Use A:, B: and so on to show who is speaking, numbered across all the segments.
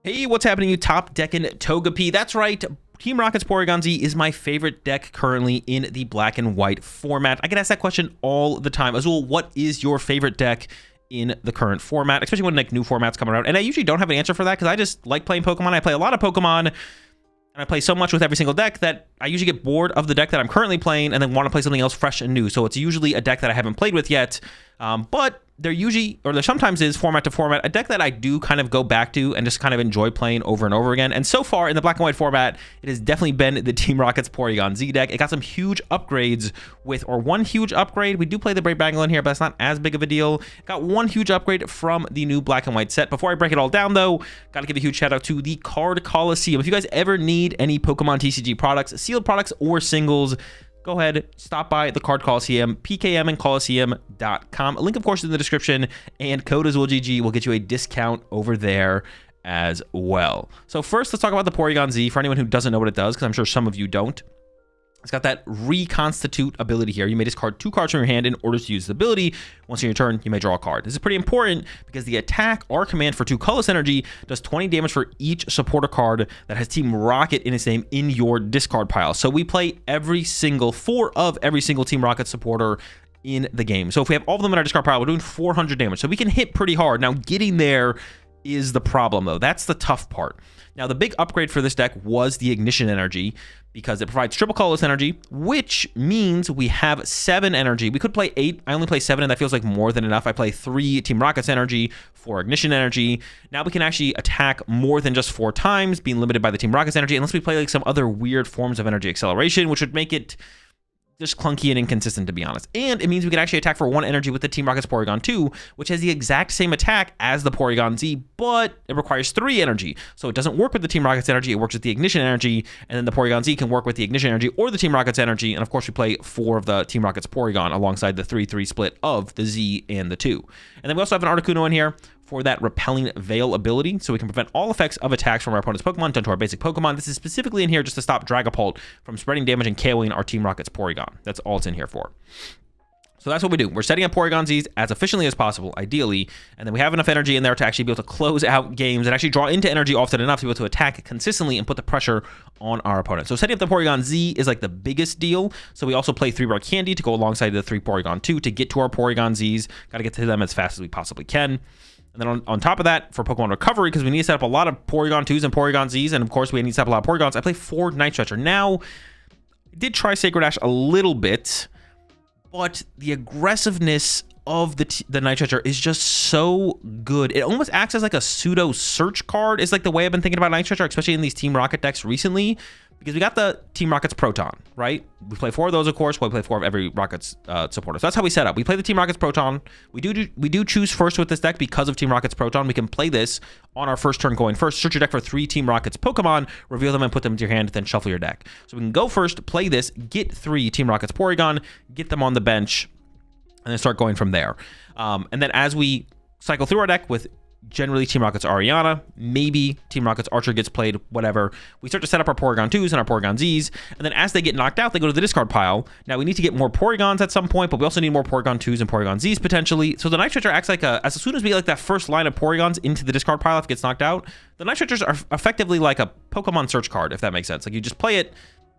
A: Hey, what's happening, you top decking Togepi? That's right. Team Rocket's Porygon Z is my favorite deck currently in the black and white format. I get asked that question all the time. Azul, what is your favorite deck in the current format, especially when like new formats come around? And I usually don't have an answer for that because I just like playing Pokemon. I play a lot of Pokemon, and I play so much with every single deck that I usually get bored of the deck that I'm currently playing and then want to play something else fresh and new. So it's usually a deck that I haven't played with yet, but there sometimes is format to format a deck that I do kind of go back to and just kind of enjoy playing over and over again. And so far in the black and white format, it has definitely been the Team Rocket's Porygon Z deck. It got some huge upgrades one huge upgrade. We do play the Brave Bangle in here, but that's not as big of a deal. Got one huge upgrade from the new black and white set. Before I break it all down though, got to give a huge shout out to the Card Coliseum. If you guys ever need any Pokemon TCG products, sealed products or singles, go ahead, stop by the Card Coliseum, pkmandcoliseum.com. A link, of course, in the description, and code AzulGG will get you a discount over there as well. So first, let's talk about the Porygon Z for anyone who doesn't know what it does, because I'm sure some of you don't. It's got that reconstitute ability here. You may discard 2 cards from your hand in order to use the ability. Once in your turn, you may draw a card. This is pretty important because the attack or command for 2 colorless energy does 20 damage for each supporter card that has Team Rocket in its name in your discard pile. So we play 4 of every single Team Rocket supporter in the game. So if we have all of them in our discard pile, we're doing 400 damage. So we can hit pretty hard. Now, getting there is the problem, though. That's the tough part. Now, the big upgrade for this deck was the Ignition Energy, because it provides triple colorless energy, which means we have 7 energy. We could play 8. I only play 7, and that feels like more than enough. I play 3 Team Rocket's energy, 4 Ignition energy. Now we can actually attack more than just 4 times, being limited by the Team Rocket's energy, unless we play like some other weird forms of energy acceleration, which would make it just clunky and inconsistent, to be honest. And it means we can actually attack for 1 energy with the Team Rocket's Porygon 2, which has the exact same attack as the Porygon Z, but it requires 3 energy. So it doesn't work with the Team Rocket's energy, it works with the Ignition energy, and then the Porygon Z can work with the Ignition energy or the Team Rocket's energy. And of course, we play 4 of the Team Rocket's Porygon alongside the 3-3 split of the Z and the 2. And then we also have an Articuno in here for that Repelling Veil ability, so we can prevent all effects of attacks from our opponent's Pokemon done to our basic Pokemon. This is specifically in here just to stop Dragapult from spreading damage and KOing our Team Rocket's Porygon. That's all it's in here for. So that's what we do. We're setting up Porygon Zs as efficiently as possible, ideally, and then we have enough energy in there to actually be able to close out games and actually draw into energy often enough to be able to attack consistently and put the pressure on our opponent. So setting up the Porygon Z is like the biggest deal. So we also play 3 Rare Candy to go alongside the 3 Porygon 2 to get to our Porygon Zs. Got to get to them as fast as we possibly can. And then on top of that, for Pokemon Recovery, because we need to set up a lot of Porygon 2s and Porygon Zs, and of course we need to set up a lot of Porygons, I play 4 Night Stretcher. Now, I did try Sacred Ash a little bit, but the aggressiveness of the Night Stretcher is just so good. It almost acts as like a pseudo search card. It's like the way I've been thinking about Night Stretcher, especially in these Team Rocket decks recently, because we got the Team Rocket's Proton, right? We play 4 of those, of course. We play 4 of every Rocket's supporter. So that's how we set up. We play the Team Rocket's Proton. We do choose first with this deck because of Team Rocket's Proton. We can play this on our first turn going first. Search your deck for 3 Team Rocket's Pokemon, reveal them and put them into your hand, then shuffle your deck. So we can go first, play this, get 3 Team Rocket's Porygon, get them on the bench, and then start going from there. And then as we cycle through our deck with generally Team Rocket's Ariana, maybe Team Rocket's Archer gets played, whatever, we start to set up our Porygon 2s and our Porygon Zs, and then as they get knocked out, they go to the discard pile. Now we need to get more Porygons at some point, but we also need more Porygon 2s and Porygon Zs potentially. So the Night Stretcher acts like as soon as we get like that first line of Porygons into the discard pile if it gets knocked out, the Night Stretchers are effectively like a Pokemon search card, if that makes sense. Like you just play it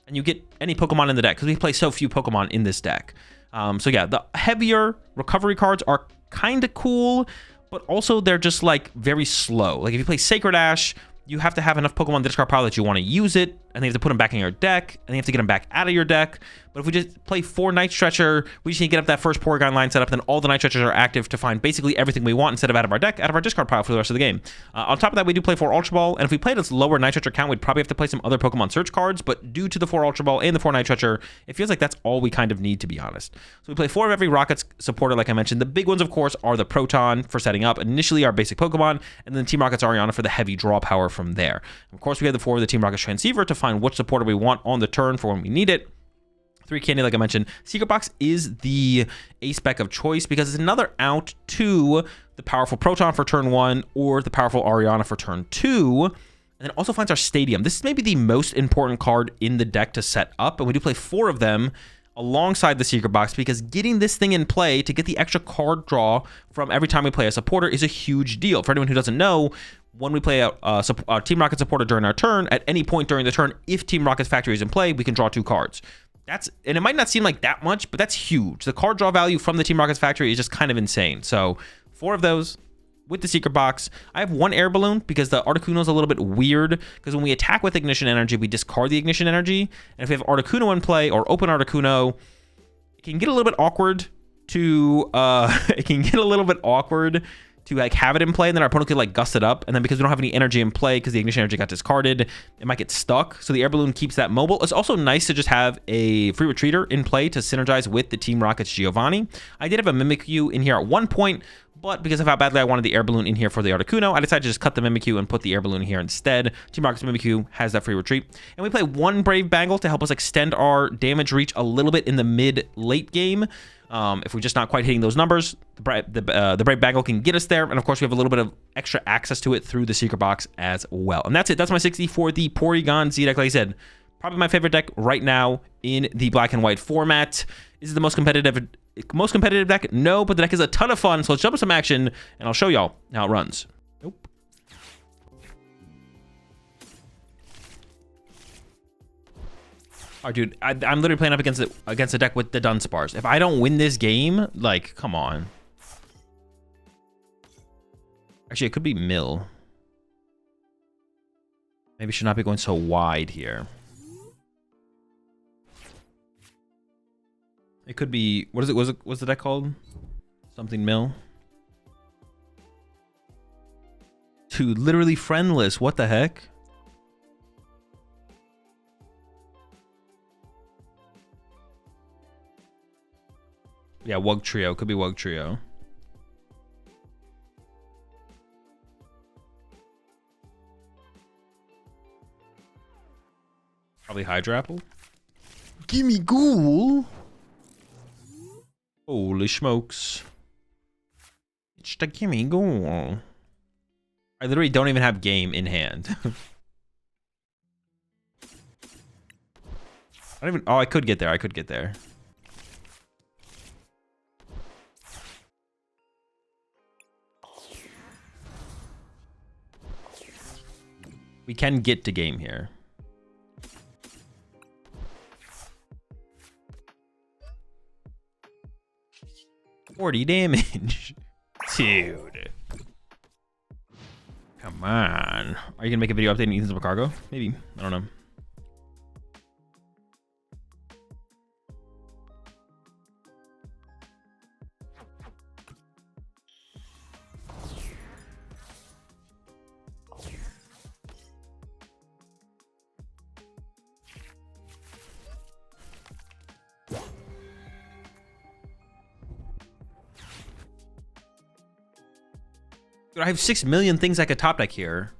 A: and you get any Pokemon in the deck, because we play so few Pokemon in this deck. So yeah, the heavier recovery cards are kind of cool, but also they're just like very slow. Like if you play Sacred Ash, you have to have enough Pokemon in the discard pile that you want to use it, and then you have to put them back in your deck, and then you have to get them back out of your deck. But if we just play 4 Night Stretcher, we just need to get up that first Porygon line set up, then all the Night Stretchers are active to find basically everything we want instead of out of our deck, out of our discard pile for the rest of the game. On top of that, we do play 4 Ultra Ball, and if we played a lower Night Stretcher count, we'd probably have to play some other Pokemon search cards, but due to the 4 Ultra Ball and the 4 Night Stretcher, it feels like that's all we kind of need, to be honest. So we play 4 of every Rocket's supporter, like I mentioned. The big ones, of course, are the Proton for setting up initially our basic Pokemon, and then Team Rocket's Ariana for the heavy draw power from there. Of course, we have the 4 of the Team Rocket's Transceiver to find which supporter we want on the turn for when we need it. 3 Candy, like I mentioned. Secret Box is the A-spec of choice because it's another out to the powerful Proton for turn 1 or the powerful Ariana for turn 2. And then also finds our Stadium. This is maybe the most important card in the deck to set up, and we do play 4 of them alongside the Secret Box, because getting this thing in play to get the extra card draw from every time we play a supporter is a huge deal. For anyone who doesn't know, when we play a Team Rocket supporter during our turn, at any point during the turn, if Team Rocket's factory is in play, we can draw 2 cards. And it might not seem like that much, but that's huge. The card draw value from the Team Rocket's factory is just kind of insane. So 4 of those with the secret box. I have 1 air balloon because the Articuno is a little bit weird, because when we attack with ignition energy, we discard the ignition energy. And if we have Articuno in play or open Articuno, it can get a little bit awkward to like have it in play, and then our opponent could like gust it up, and then because we don't have any energy in play because the ignition energy got discarded, it might get stuck. So the air balloon keeps that mobile. It's also nice to just have a free retreater in play to synergize with the Team Rocket's Giovanni. I did have a Mimikyu in here at one point, but because of how badly I wanted the air balloon in here for the Articuno, I decided to just cut the Mimikyu and put the air balloon here instead. Team Rocket's Mimikyu has that free retreat. And we play 1 Brave Bangle to help us extend our damage reach a little bit in the mid-late game. If we're just not quite hitting those numbers, the Brave Bangle can get us there. And of course, we have a little bit of extra access to it through the secret box as well. And that's it. That's my 60 for the Porygon Z deck. Like I said, probably my favorite deck right now in the black and white format. Is it the most competitive deck? No, but the deck is a ton of fun. So let's jump into some action, and I'll show y'all how it runs. Nope. Oh, dude, I'm literally playing up against a deck with the Dunsparce. If I don't win this game, like, come on. Actually, it could be Mill. Maybe should not be going so wide here. It could be, what is it? What's the deck called? Something Mill. Dude, literally friendless. What the heck? Yeah, Wug Trio. Could be Wug Trio. Probably Hydrapple. Gimme Ghoul. Holy smokes. It's the Gimme Ghoul. I literally don't even have game in hand. Oh, I could get there. I could get there. We can get to game here. $40 damage. Dude. Come on. Are you gonna make a video updating Ethan's cargo? Maybe. I don't know. I have 6 million things I could top deck here.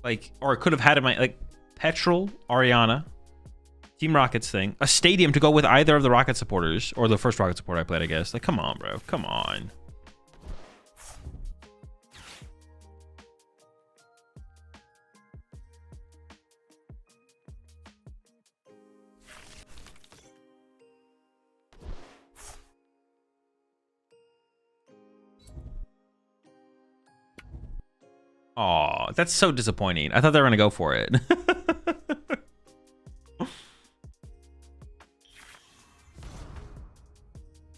A: Like, or I could have had in my, like, Petrol, Ariana, Team Rockets thing, a stadium to go with either of the Rocket supporters, or the first Rocket supporter I played, I guess. Like, come on, bro. Come on. Aw, that's so disappointing. I thought they were going to go for it.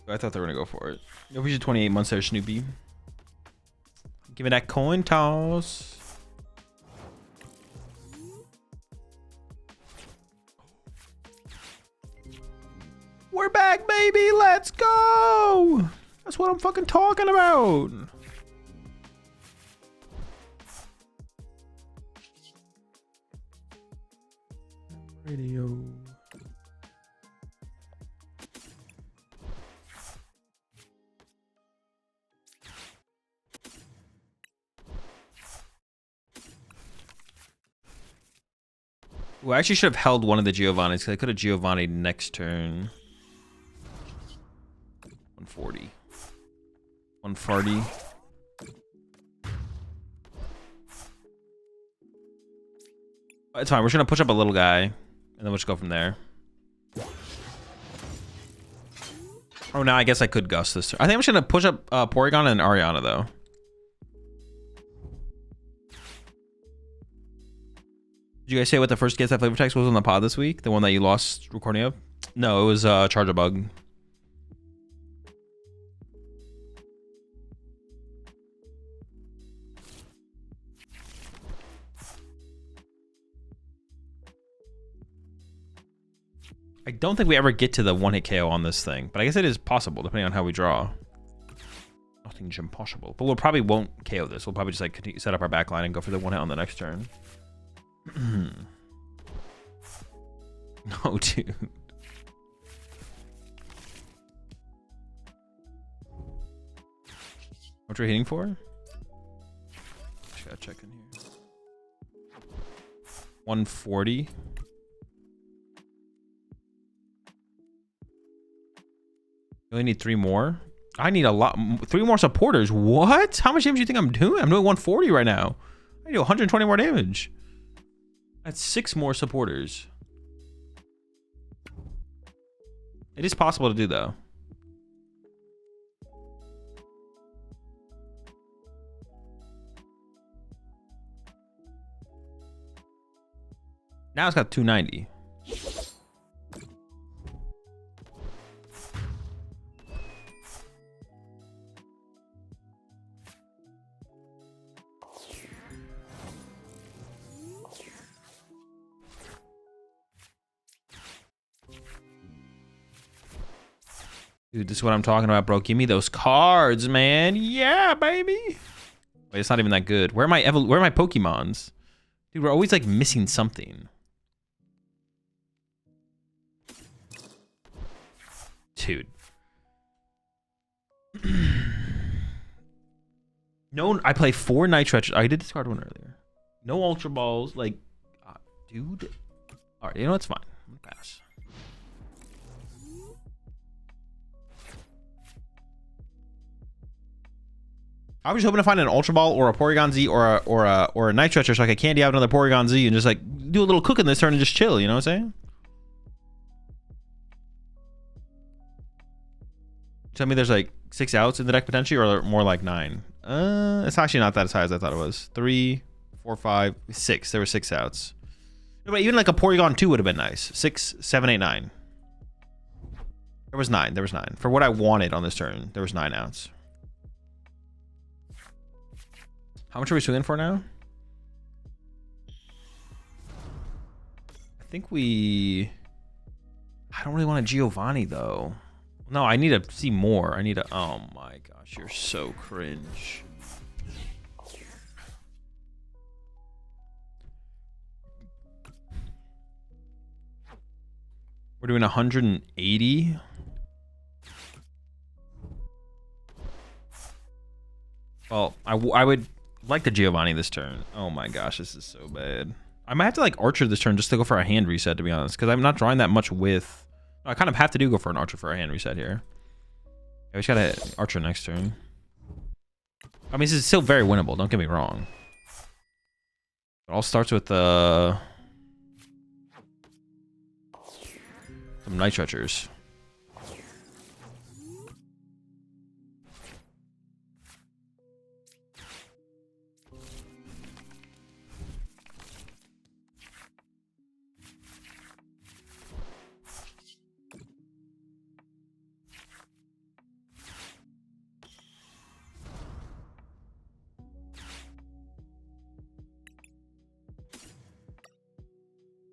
A: I thought they were going to go for it. We should 28 months there, Snoopy. Give me that coin toss. We're back, baby. Let's go. That's what I'm fucking talking about. Radio. Well, I actually should have held one of the Giovannis because I could have Giovanni next turn. 140. 140. It's fine. We're just going to push up a little guy, and then we'll just go from there. Oh, now I guess I could Gust this turn. I think I'm just going to push up Porygon and Ariana, though. Did you guys say what the first guess that flavor text was on the pod this week? The one that you lost recording of? No, it was Charger Bug. I don't think we ever get to the one-hit KO on this thing, but I guess it is possible depending on how we draw. Nothing's impossible, but we'll probably won't KO this. We'll probably just like continue, set up our backline and go for the one hit on the next turn. No, dude. What you're hitting for? Just gotta check in here. 140. You only need 3 more. I need a lot. 3 more supporters. What? How much damage do you think I'm doing? I'm doing 140 right now. I need 120 more damage. That's 6 more supporters. It is possible to do though. Now it's got 290. Dude, this is what I'm talking about, bro. Give me those cards, man. Yeah, baby. Wait, it's not even that good. Where are my Pokemons? Dude, we're always like missing something. Dude. No, I play 4 Nitretch. I did discard one earlier. No Ultra Balls. Like, dude. All right, you know, it's fine. I'm gonna pass. I was just hoping to find an Ultra Ball or a Porygon Z or a Nitretcher so I could candy out another Porygon Z and just like do a little cooking this turn and just chill, you know what I'm saying? Tell me there's like 6 outs in the deck potentially, or more like 9. It's actually not that as high as I thought it was. 3, 4, 5, 6. There were 6 outs. No, but even like a Porygon 2 would have been nice. 6, 7, 8, 9. There was 9. There was 9. For what I wanted on this turn, there was 9 outs. How much are we swinging for now? I think I don't really want a Giovanni though. No, I need to see more. I need to, oh my gosh, you're so cringe. We're doing 180. Well, I would like the Giovanni this turn. Oh my gosh, this is so bad. I might have to like Archer this turn just to go for a hand reset, to be honest, because I'm not drawing that much with. I kind of have to go for an Archer for a hand reset here. Yeah, we just gotta Archer next turn. I mean, this is still very winnable, don't get me wrong. It all starts with some Nitretchers.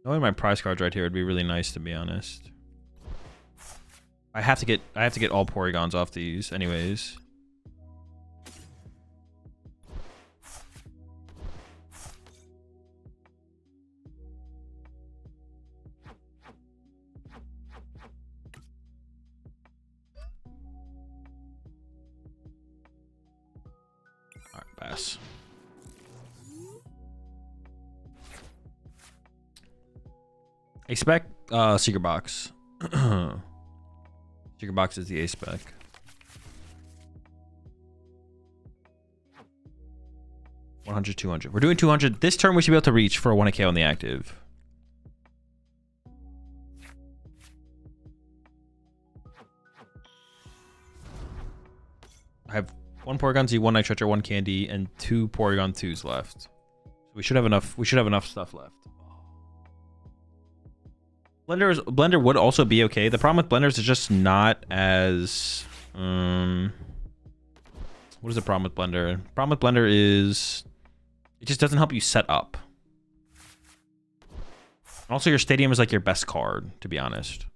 A: Knowing my prize cards right here would be really nice, to be honest. I have to get all Porygons off these anyways. All right, pass. A-spec, Secret Box. Secret Box is the A-spec. $100, $200. We're doing 200. This turn we should be able to reach for a 1K on the active. I have 1 Porygon Z, 1 Nitretcher, 1 Candy, and 2 Porygon 2s left. So we should have enough. We should have enough stuff left. Blender would also be okay. The problem with blenders is just not as what is the problem with blender? Problem with blender is it just doesn't help you set up. Also, your stadium is like your best card, to be honest.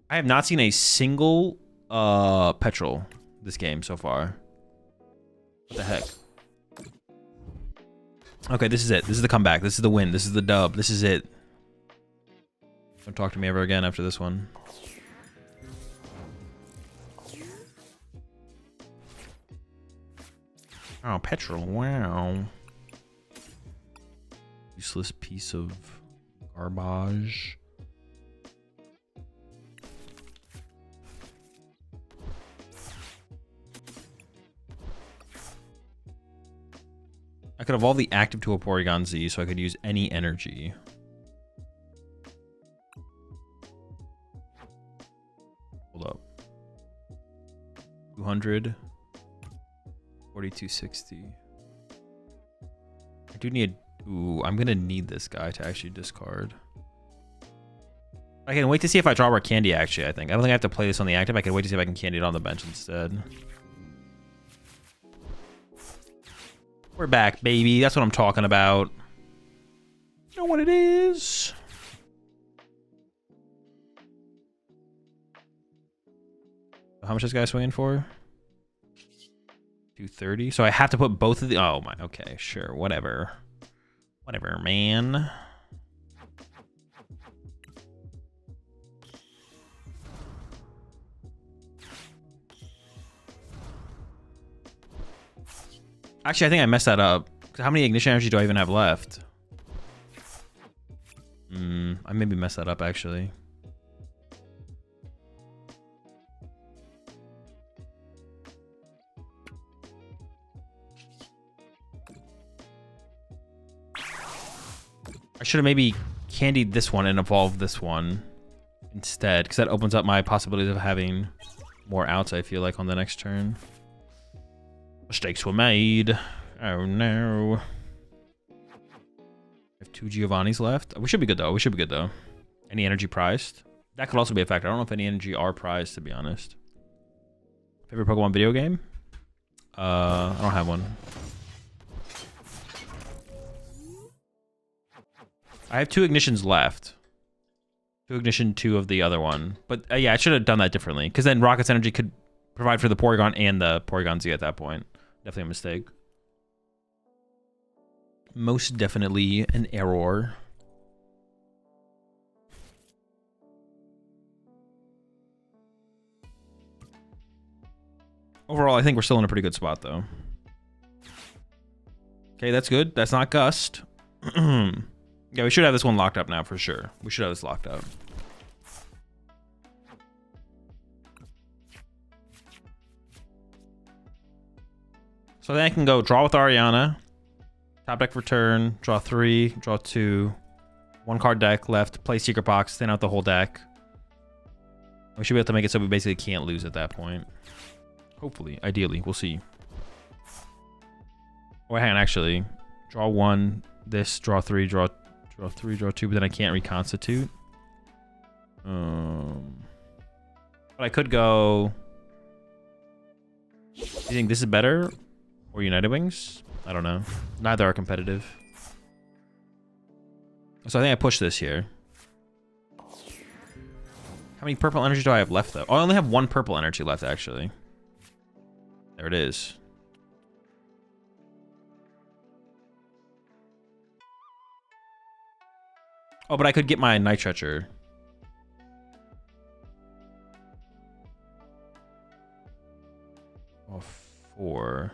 A: I have not seen a single petrol this game so far. What the heck? Okay, this is it. This is the comeback. This is the win. This is the dub. This is it. Don't talk to me ever again after this one. Oh, petrol. Wow. Useless piece of garbage. I could evolve the active to a Porygon Z so I could use any energy. Hold up. 200. 4260. I do need... Ooh, I'm going to need this guy to actually discard. I can wait to see if I draw our candy, actually, I think. I don't think I have to play this on the active. I can wait to see if I can candy it on the bench instead. We're back, baby. That's what I'm talking about. You know what it is? How much is this guy swinging for? 230. So I have to put both of the... Oh, my... Okay, sure. Whatever. Whatever, man. Actually, I think I messed that up. How many ignition energy do I even have left? I maybe messed that up, actually. I should have maybe candied this one and evolved this one instead, because that opens up my possibilities of having more outs, I feel like, on the next turn. Mistakes were made. Oh no. I have 2 Giovannis left. We should be good though. We should be good though. Any energy prized? That could also be a factor. I don't know if any energy are prized, to be honest. Favorite Pokemon video game? I don't have one. I have 2 ignitions left. 2 ignition, 2 of the other one. But yeah, I should have done that differently, because then Rocket's energy could provide for the Porygon and the Porygon Z at that point. Definitely a mistake. Most definitely an error. Overall, I think we're still in a pretty good spot, though. Okay, that's good. That's not Gust. Yeah, we should have this one locked up now, for sure. We should have this locked up. So then I can go draw with Ariana, top deck for turn, draw 3, draw 2, 1 card deck left, play Secret Box, thin out the whole deck. We should be able to make it so we basically can't lose at that point. Hopefully, ideally, we'll see. Oh, hang on, actually. Draw 1, this, draw 3, draw 3, draw 2, but then I can't reconstitute. But I could go... Do you think this is better? Or United Wings? I don't know. Neither are competitive. So I think I push this here. How many purple energy do I have left, though? Oh, I only have 1 purple energy left, actually. There it is. Oh, but I could get my Night Stretcher. Oh, 4.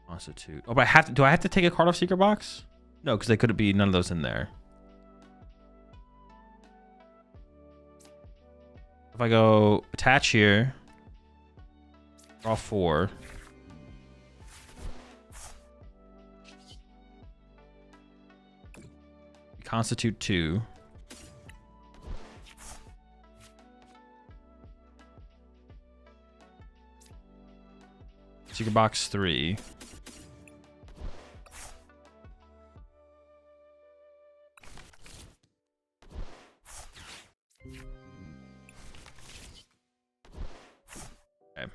A: Constitute. Oh, but I have to. Do I have to take a card off Secret Box? No, because there could be none of those in there. If I go attach here, draw 4. Constitute 2. Secret box 3. Okay.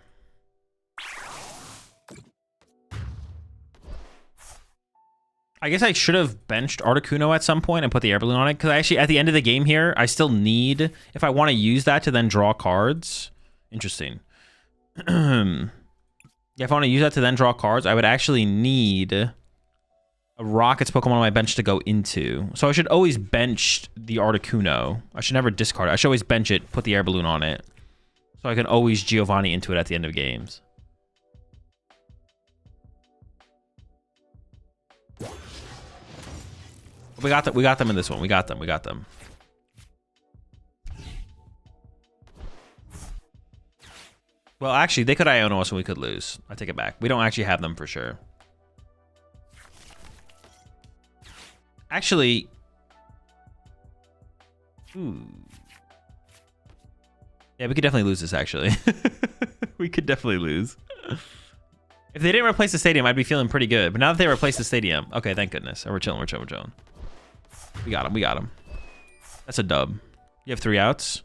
A: I guess I should have benched Articuno at some point and put the air balloon on it, because actually at the end of the game here, I still need, if I want to use that to then draw cards. Interesting. Yeah, if I want to use that to then draw cards, I would actually need a Rockets Pokemon on my bench to go into. So I should always bench the Articuno. I should never discard it. I should always bench it, put the air balloon on it. So I can always Giovanni into it at the end of games. We got them in this one. We got them. Well, actually, they could Iono us and we could lose. I take it back. We don't actually have them for sure. Actually, ooh. Yeah, we could definitely lose this, actually. We could definitely lose. If they didn't replace the stadium, I'd be feeling pretty good. But now that they replaced the stadium, okay, thank goodness. We're chilling. We got him. That's a dub. You have 3 outs.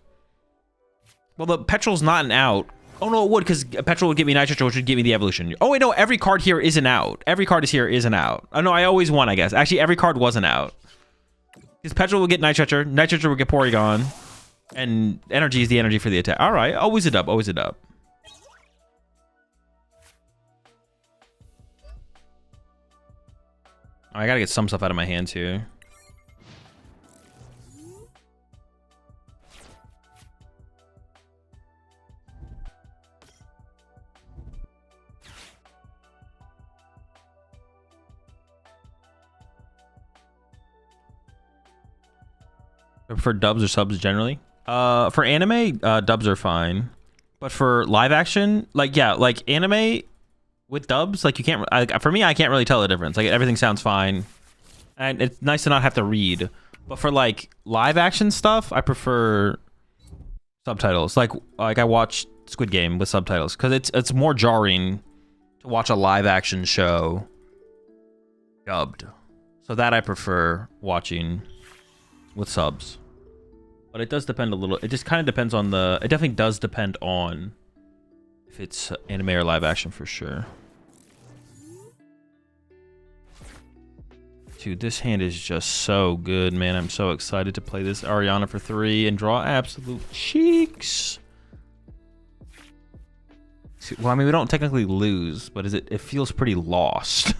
A: Well, the Petrol's not an out. Oh, no, it would, because Petrol would give me Nitro, which would give me the evolution. Oh, wait, no, every card here is an out. Every card here is an out. Oh, no, I always won, I guess. Actually, every card was an out. Because Petrol would get Nitro, Nitro would get Porygon, and energy is the energy for the attack. All right, always a dub. I gotta get some stuff out of my hands here. For dubs or subs generally. For anime, dubs are fine. But for live action, like, yeah, like anime with dubs, like you can't, for me, I can't really tell the difference. Like everything sounds fine. And it's nice to not have to read. But for like live action stuff, I prefer subtitles. Like I watch Squid Game with subtitles because it's more jarring to watch a live action show dubbed. So that I prefer watching with subs. But it does depend a little. It just kind of depends on the... It definitely does depend on if it's anime or live action for sure. Dude, this hand is just so good, man. I'm so excited to play this Ariana for 3 and draw absolute cheeks. Well, I mean, we don't technically lose, but it feels pretty lost.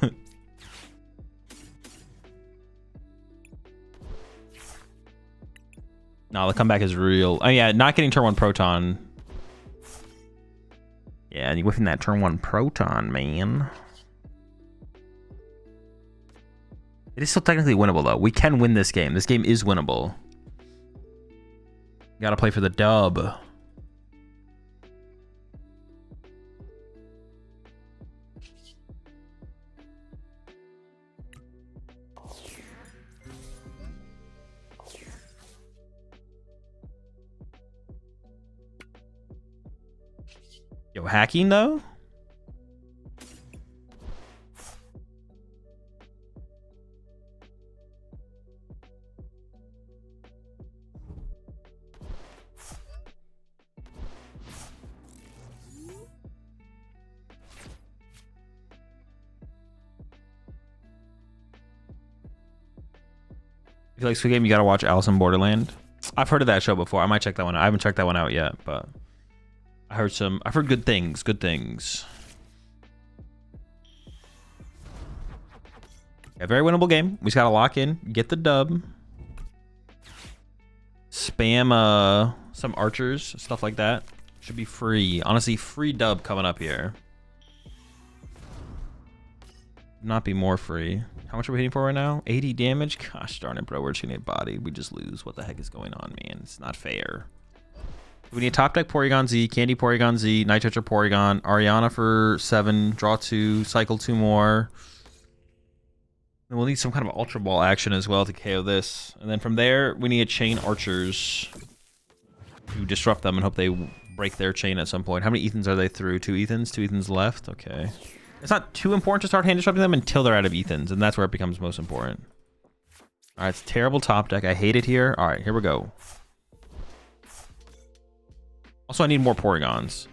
A: No, the comeback is real. Oh, yeah, not getting turn 1 Proton. Yeah, and you're whiffing that turn 1 Proton, man. It is still technically winnable, though. We can win this game. This game is winnable. Gotta play for the dub. Yo, hacking though? If you like Squid Game, you gotta watch Alice in Borderland. I've heard of that show before. I might check that one out. I haven't checked that one out yet, but I've heard good things. Yeah, very winnable game. We just gotta lock in, get the dub. Spam some archers, stuff like that. Should be free. Honestly, free dub coming up here. Not be more free. How much are we hitting for right now? 80 damage? Gosh darn it, bro. We're just gonna get bodied. We just lose. What the heck is going on, man? It's not fair. We need top deck Porygon Z, Candy Porygon Z, Night Toucher Porygon, Ariana for 7, draw 2, cycle 2 more. And we'll need some kind of Ultra Ball action as well to KO this. And then from there, we need to chain archers to disrupt them and hope they break their chain at some point. How many Ethans are they through? 2 Ethans? 2 Ethans left? Okay. It's not too important to start hand disrupting them until they're out of Ethans, and that's where it becomes most important. All right, it's terrible top deck. I hate it here. All right, here we go. Also, I need more Porygons.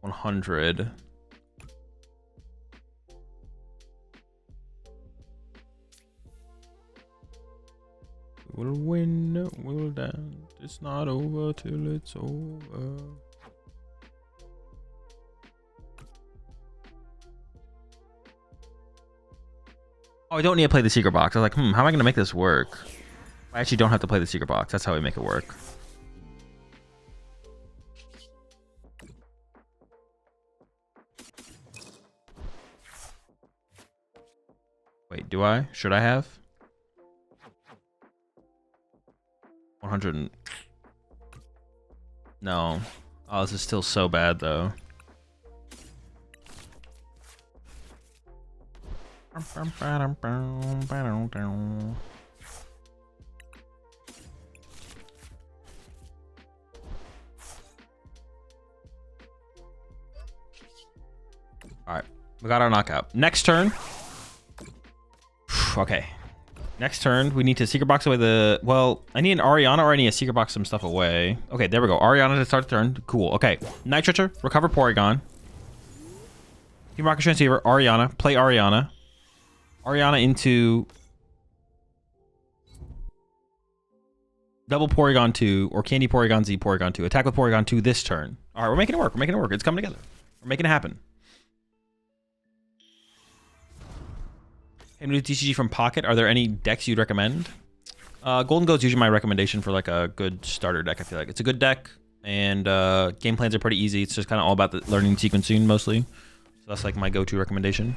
A: $100. We'll win, we'll dance. It's not over till it's over. Oh, I don't need to play the secret box. I was like, how am I going to make this work? I actually don't have to play the secret box. That's how we make it work. Wait, do I? Should I have? 100 and... No. Oh, this is still so bad, though. Alright, we got our knockout. Next turn. Okay. Next turn, we need to secret box away the... Well, I need an Ariana or I need to secret box some stuff away. Okay, there we go. Ariana to start the turn. Cool. Okay. Night Stretcher, recover Porygon. Team Rocket Transceiver, Ariana. Play Ariana. Ariana into... Double Porygon 2 or Candy Porygon Z Porygon 2. Attack with Porygon 2 this turn. All right, we're making it work. We're making it work. It's coming together. We're making it happen. TCG from Pocket. Are there any decks you'd recommend? Golden Goat's usually my recommendation for like a good starter deck. I feel like it's a good deck, and game plans are pretty easy. It's just kind of all about the learning sequencing mostly. So that's like my go-to recommendation.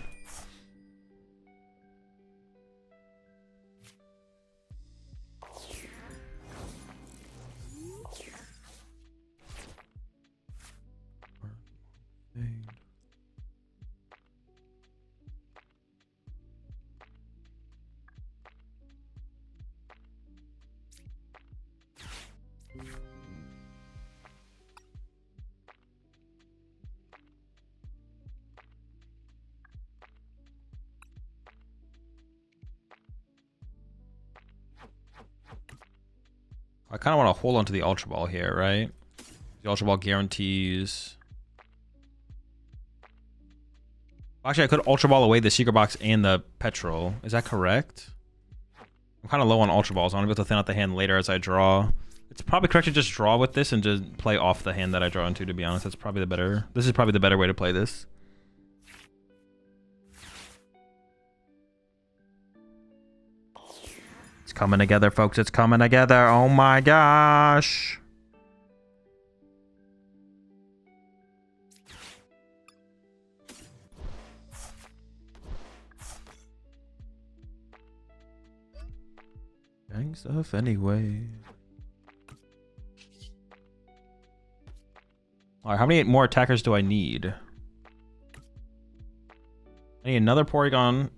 A: I kind of want to hold on to the Ultra Ball here, right? The Ultra Ball guarantees. Actually, I could Ultra Ball away the Secret Box and the Petrol. Is that correct? I'm kind of low on Ultra Balls. I want to be able to thin out the hand later as I draw. It's probably correct to just draw with this and just play off the hand that I draw into, to be honest. That's probably the better... This is probably the better way to play this. It's coming together, folks. It's coming together. Oh my gosh. Gang stuff anyway. All right, how many more attackers do I need? I need another Porygon.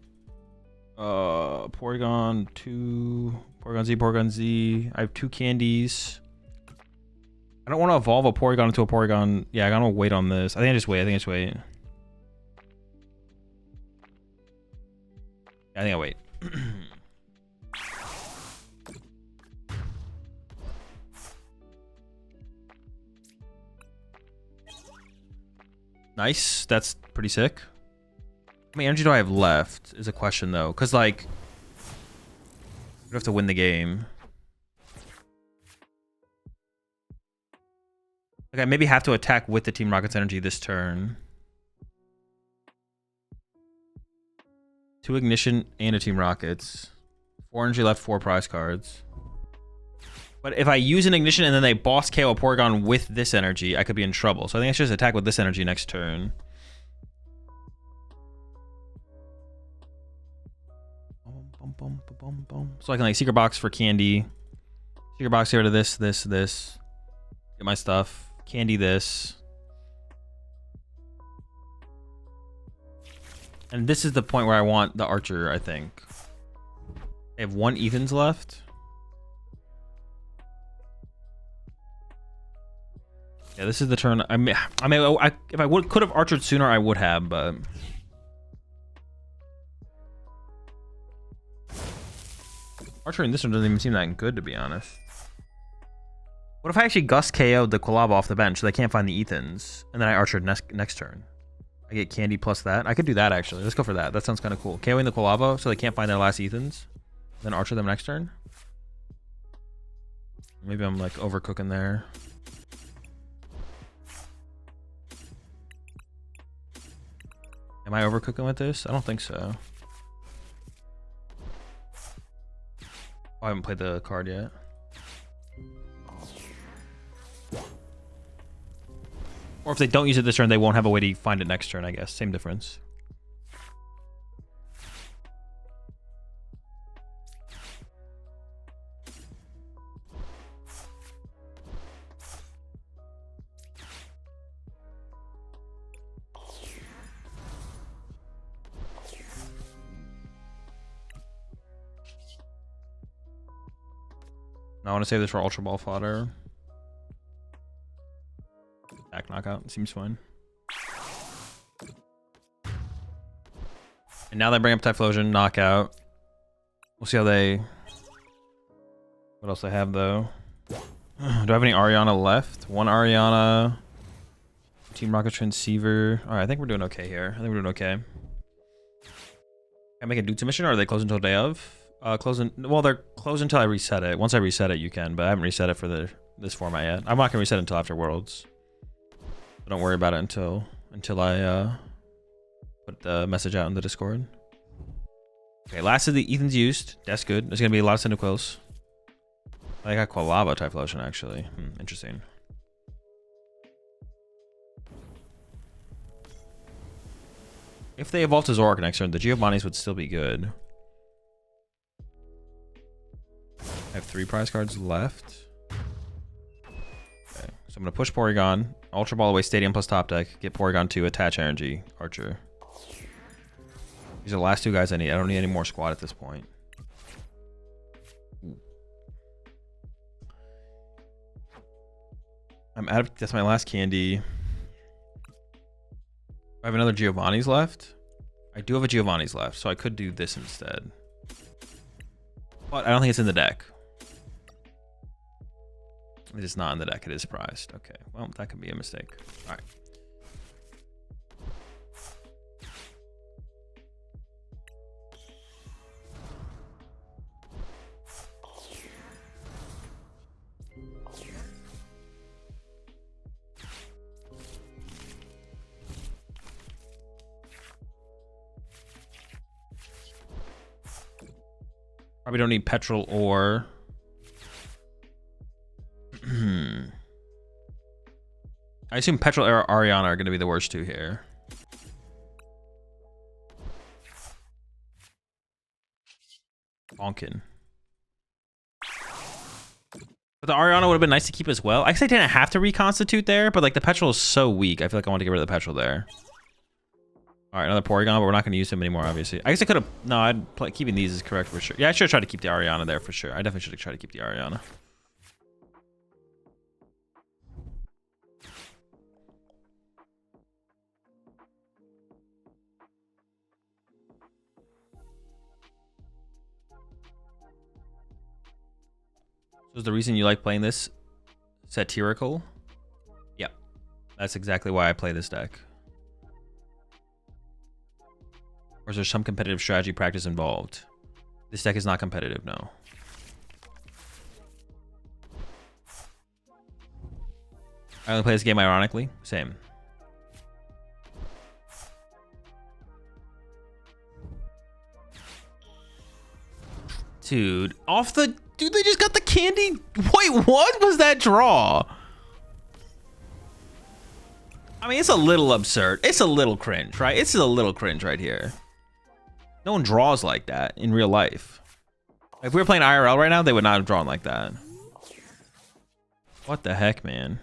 A: Porygon 2, Porygon Z. I have 2 candies. I don't want to evolve a Porygon into a Porygon. Yeah, I gotta wait on this. I think I just wait. I just wait. I think I wait. Nice. That's pretty sick. How many energy do I have left is a question, though. Because, like, we have to win the game. Like, I maybe have to attack with the Team Rocket's energy this turn. 2 Ignition and a Team Rockets. 4 energy left, 4 prize cards. But if I use an Ignition and then they boss KO a Porygon with this energy, I could be in trouble. So I think I should just attack with this energy next turn. So I can like Secret Box for Candy. Secret Box here to this. Get my stuff. Candy this. And this is the point where I want the archer, I think. They have 1 Ethan's left. Yeah, this is the turn. I mean, if I could have archered sooner, I would have, but archering this one doesn't even seem that good, to be honest. What if I actually Gust KO'd the Quilava off the bench so they can't find the Ethans, and then I archered next turn? I get candy plus that. I could do that, actually. Let's go for that. That sounds kind of cool. KOing the Quilava so they can't find their last Ethans, then archer them next turn. Maybe I'm like overcooking there. Am I overcooking with this? I don't think so. Oh, I haven't played the card yet. Or if they don't use it this turn, they won't have a way to find it next turn, I guess. Same difference. I want to save this for Ultra Ball fodder. Back knockout seems fine. And now they bring up Typhlosion, knockout. We'll see how they... What else they have, though? Do I have any Ariana left? 1 Ariana. Team Rocket Transceiver. Alright, I think we're doing okay here. I think we're doing okay. Can I make a dude submission, or are they closed until day of? Well, they're closed until I reset it. Once I reset it, you can, but I haven't reset it for this format yet. I'm not gonna reset it until after Worlds. So don't worry about it until I put the message out in the Discord. Okay, last of the Ethan's used. That's good. There's gonna be a lot of Cyndaquils. I got Quilava Typhlosion actually. Interesting. If they evolved to Zoroark next turn, the Giovanni's would still be good. I have 3 prize cards left. Okay, so I'm gonna push Porygon, Ultra Ball away Stadium plus top deck, get Porygon to attach energy, Archer. These are the last 2 guys I need. I don't need any more squad at this point. I'm out of, that's my last candy. I have another Giovanni's left. I do have a Giovanni's left, so I could do this instead. But I don't think it's in the deck. It is not in the deck. It is prized. Okay. Well, that could be a mistake. All right. Probably don't need petrol or... I assume petrol or Ariana are going to be the worst 2 here. Bonkin. But the Ariana would have been nice to keep as well. I guess I didn't have to reconstitute there, but like the petrol is so weak. I feel like I want to get rid of the petrol there. All right, another Porygon, but we're not going to use him anymore, obviously. I guess I could have... No, keeping these is correct for sure. Yeah, I should have tried to keep the Ariana there for sure. I definitely should have tried to keep the Ariana. So is the reason you like playing this satirical? Yep. That's exactly why I play this deck. Or is there some competitive strategy practice involved? This deck is not competitive, no. I only play this game ironically. Same. Dude, off the... Dude, they just got the candy. Wait, what was that draw? I mean, it's a little absurd. It's a little cringe, right? It's a little cringe right here. No one draws like that in real life. If we were playing IRL right now, they would not have drawn like that. What the heck, man?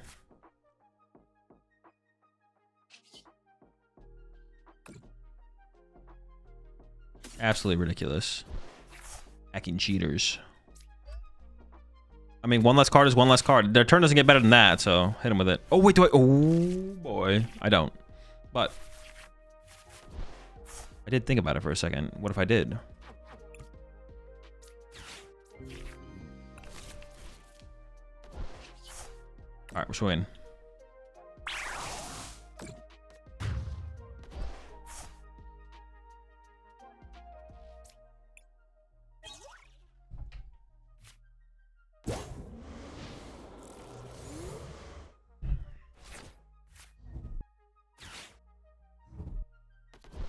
A: Absolutely ridiculous. Hacking cheaters. I mean, one less card is one less card. Their turn doesn't get better than that, so hit them with it. Oh, wait, do I? Oh, boy. I don't. But I did think about it for a second. What if I did? All right, we're swinging.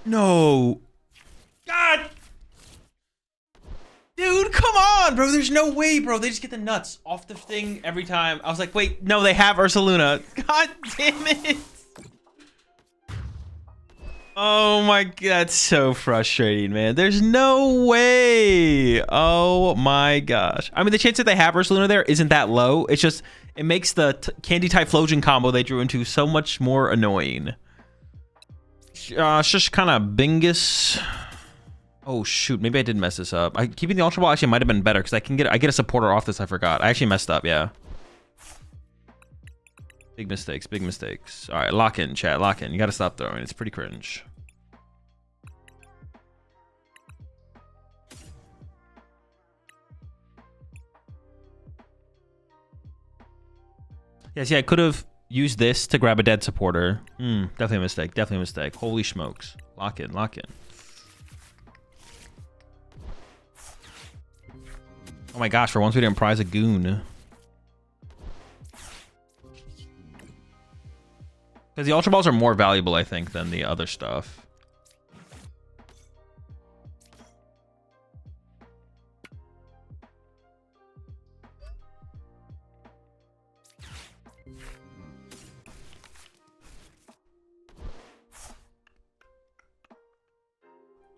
A: No. God. Dude, come on, bro. There's no way, bro. They just get the nuts off the thing every time. I was like, wait, no, they have Ursaluna. God damn it. Oh my God, that's so frustrating, man. There's no way. Oh my gosh. I mean, the chance that they have Ursaluna there isn't that low. It's just, it makes the Candy Typhlosion combo they drew into so much more annoying. It's just kind of Bingus. Oh shoot, maybe I did mess this up. Keeping the Ultra Ball actually might have been better because I get a supporter off this. I forgot. I actually messed up. Yeah. Big mistakes. Big mistakes. All right, lock in, chat. Lock in. You got to stop throwing. It's pretty cringe. Yeah, see, I could have used this to grab a dead supporter. Definitely a mistake. Definitely a mistake. Holy smokes. Lock in. Lock in. Oh my gosh, for once we didn't prize a goon. Because the Ultra Balls are more valuable, I think, than the other stuff.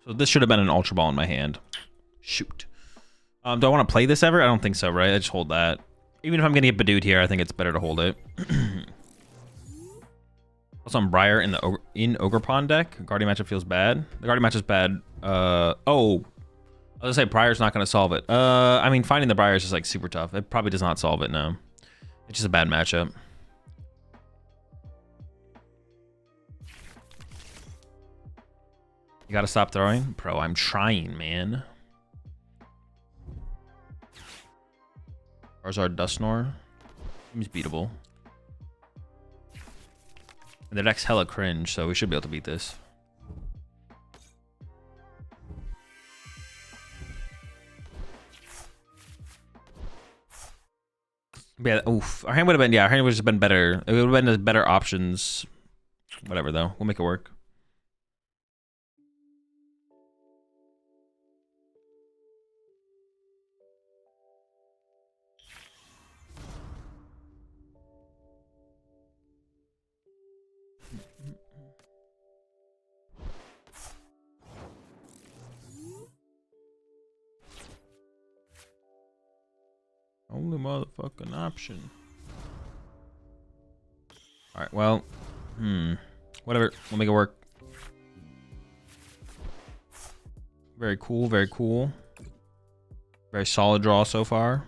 A: So this should have been an Ultra Ball in my hand. Shoot. Do I want to play this ever? I don't think so, right? I just hold that. Even if I'm going to get Badooed here, I think it's better to hold it. Also, I'm Briar in the Ogre Pond deck. Guardian matchup feels bad. The Guardian matchup's bad. Oh. I was going to say Briar's not going to solve it. I mean, finding the Briar is just like super tough. It probably does not solve it, no. It's just a bad matchup. You got to stop throwing? Bro, I'm trying, man. Charizard Dusknoir seems beatable. And their deck's hella cringe, so we should be able to beat this. Yeah, oof. Our hand would have been, yeah, our hand would have just been better. It would have been better options. Whatever, though. We'll make it work. Only motherfucking option. Alright, well. Whatever. We'll make it work. Very cool, very cool. Very solid draw so far.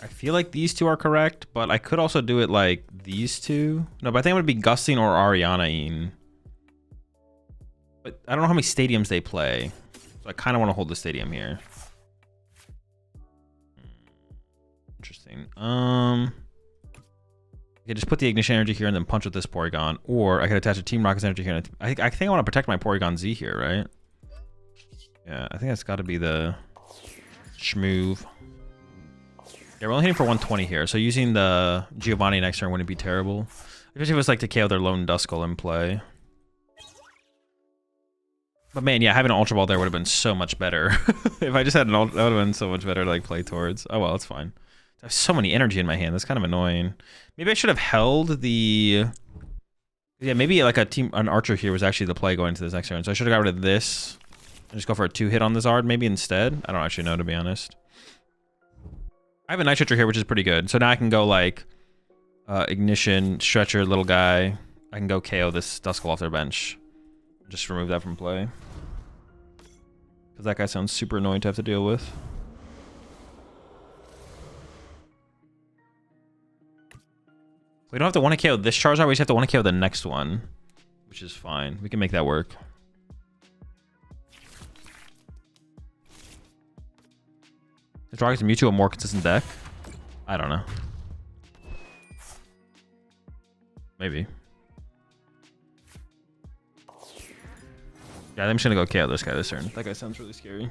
A: I feel like these two are correct, but I could also do it like these two. No, but I think it would be Gusting or Ariana-ing. But I don't know how many stadiums they play. So I kind of want to hold the stadium here. Interesting. I could just put the Ignition Energy here and then punch with this Porygon. Or I could attach a Team Rocket's Energy here. And I think I want to protect my Porygon Z here, right? Yeah, I think that's got to be the schmoove. Yeah, we're only hitting for 120 here, so using the Giovanni next turn wouldn't be terrible. Especially if it was like to KO their lone Duskull in play. But man, yeah, having an Ultra Ball there would have been so much better. If I just had an Ultra, that would have been so much better to like play towards. Oh well, it's fine. I have so many energy in my hand. That's kind of annoying. Maybe I should have held the... Yeah, maybe like an archer here was actually the play going into this next turn. So I should have got rid of this and just go for a 2-hit on the Zard maybe instead. I don't actually know, to be honest. I have a Night Stretcher here, which is pretty good. So now I can go like Ignition, Stretcher, little guy. I can go KO this Duskull off their bench. Just remove that from play. Because that guy sounds super annoying to have to deal with. We don't have to want to KO this Charizard, we just have to want to KO the next one. Which is fine. We can make that work. Is Rocket's Mewtwo a more consistent deck? I don't know. Maybe. Yeah, I'm just gonna go KO this guy this turn. That guy sounds really scary.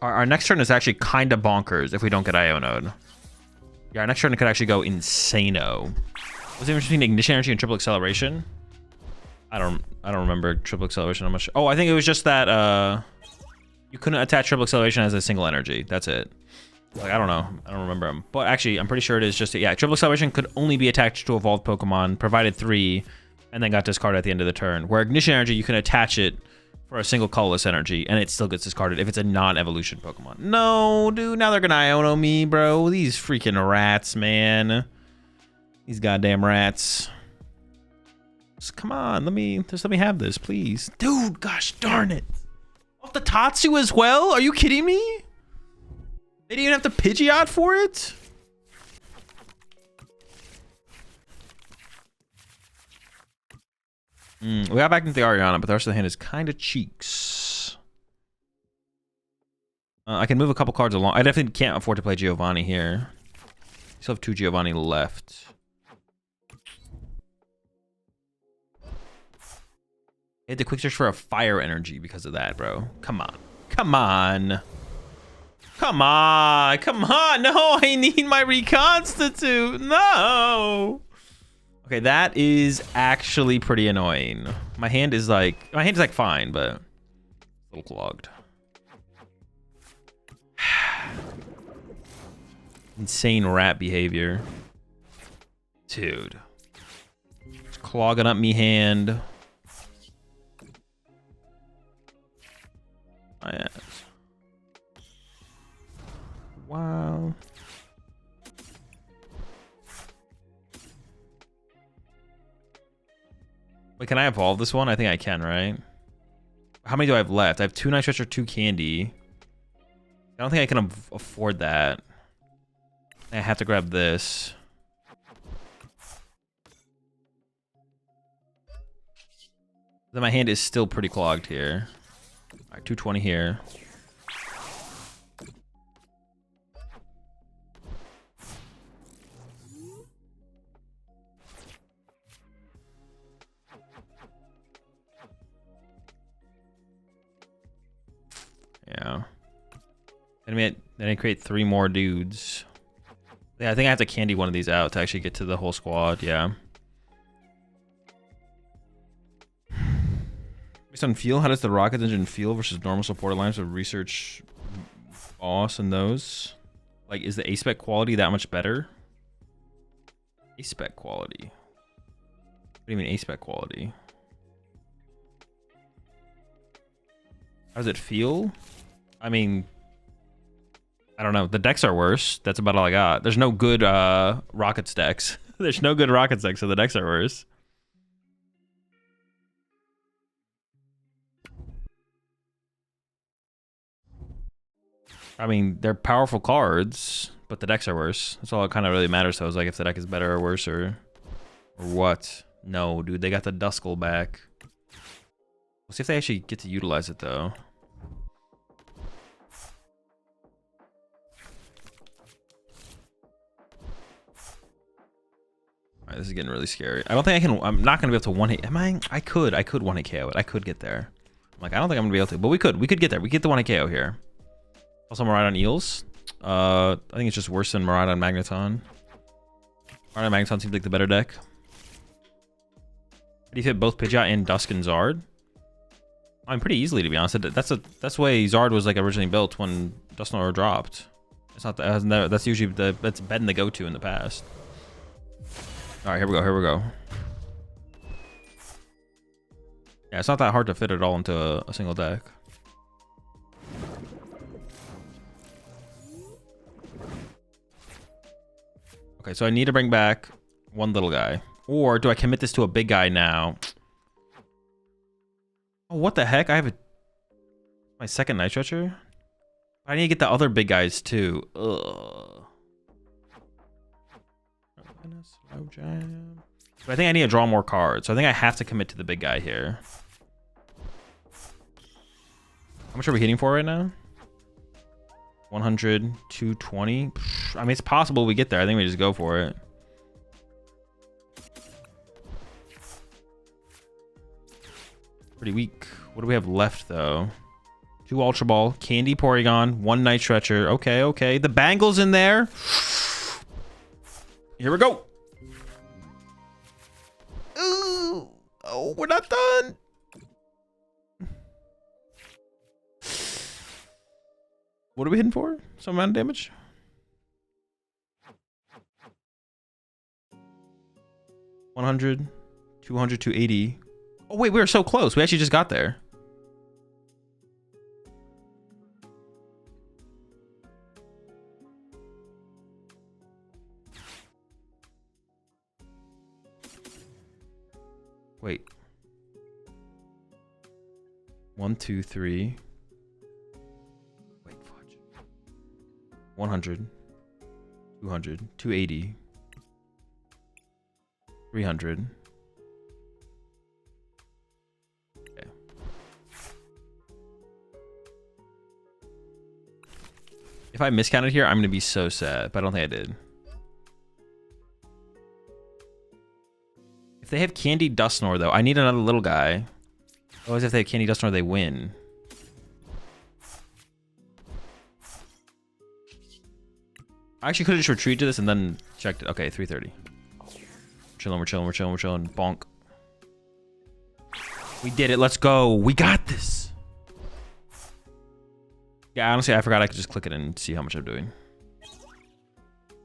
A: Our next turn is actually kind of bonkers if we don't get Ionode. Yeah, our next turn could actually go insano. Was the difference between Ignition Energy and Triple Acceleration? I don't remember Triple Acceleration. I'm not sure. Oh, I think it was just that you couldn't attach Triple Acceleration as a single energy. That's it. Like, I don't know. I don't remember them. But actually, I'm pretty sure it is just... Yeah, Triple Acceleration could only be attached to evolved Pokemon, provided 3, and then got discarded at the end of the turn. Where Ignition Energy, you can attach it for a single colorless energy, and it still gets discarded if it's a non-evolution Pokemon. No, dude, now they're gonna Iono me, bro. These freaking rats, man. These goddamn rats. Just, come on, let me have this, please. Dude, gosh darn it. Off the Tatsu as well? Are you kidding me? They didn't even have to Pidgeot for it? We got back into the Ariana, but the rest of the hand is kind of cheeks. I can move a couple cards along. I definitely can't afford to play Giovanni here. Still have 2 Giovanni left. I had to quick search for a fire energy because of that, bro. Come on. Come on. Come on. Come on. No, I need my Reconstitute. No. Okay, that is actually pretty annoying. My hand is like fine, but a little clogged. Insane rat behavior. Dude. It's clogging up me hand. My ass. Wow. Wait, can I evolve this one? I think I can, right? How many do I have left? I have 2 Night Stretcher, 2 Candy. I don't think I can afford that. I have to grab this. Then my hand is still pretty clogged here. All right, 220 here. Yeah. Then I create 3 more dudes. Yeah, I think I have to candy one of these out to actually get to the whole squad. Yeah. Based on feel, how does the Rocket Engine feel versus normal support lines with research boss and those? Like, is the A-Spec quality that much better? A-Spec quality? What do you mean A-Spec quality? How does it feel? I mean, I don't know. The decks are worse. That's about all I got. There's no good Rockets decks. There's no good Rockets decks, so the decks are worse. I mean, they're powerful cards, but the decks are worse. That's all it kind of really matters. So it's like if the deck is better or worse or what. No, dude, they got the Duskull back. We'll see if they actually get to utilize it though. All right, this is getting really scary. I don't think I can. I'm not gonna be able to one hit. Am I? I could one hit KO it. I could get there. Like, I don't think I'm gonna be able to, but we could get there. We get the one hit KO here. Also, Miraidon Eels. I think it's just worse than Miraidon Magneton. Miraidon Magneton seems like the better deck. How do you fit both Pidgeot and Dusk and Zard? I mean, pretty easily, to be honest. That's the way Zard was like originally built when Dusknoir dropped. It's not that. That's usually that's been the go-to in the past. All right, here we go. Here we go. Yeah, it's not that hard to fit it all into a single deck. Okay, so I need to bring back one little guy. Or do I commit this to a big guy now? Oh, what the heck? I have my second Night Stretcher? I need to get the other big guys too. Ugh. But I think I need to draw more cards. So I think I have to commit to the big guy here. How much are we hitting for right now? 100, 220. I mean, it's possible we get there. I think we just go for it. Pretty weak. What do we have left, though? 2 Ultra Ball, Candy Porygon, 1 Night Stretcher. Okay, okay. The Bangle's in there. Here we go. Ooh. Oh, we're not done. What are we hitting for? Some amount of damage? $100, $200, $280. Oh, wait, we were so close. We actually just got there. Wait. 1, 2, 3. Wait, fudge. 100, 200, 280, 300. Okay. If I miscounted here, I'm gonna be so sad, but I don't think I did. If they have Candy Dusknoir, though, I need another little guy. Always, if they have Candy Dusknoir, they win. I actually could have just retreated to this and then checked it. Okay, 330. Chilling, we're chilling, we're chilling, we're chilling. Bonk. We did it. Let's go. We got this. Yeah, honestly, I forgot I could just click it and see how much I'm doing.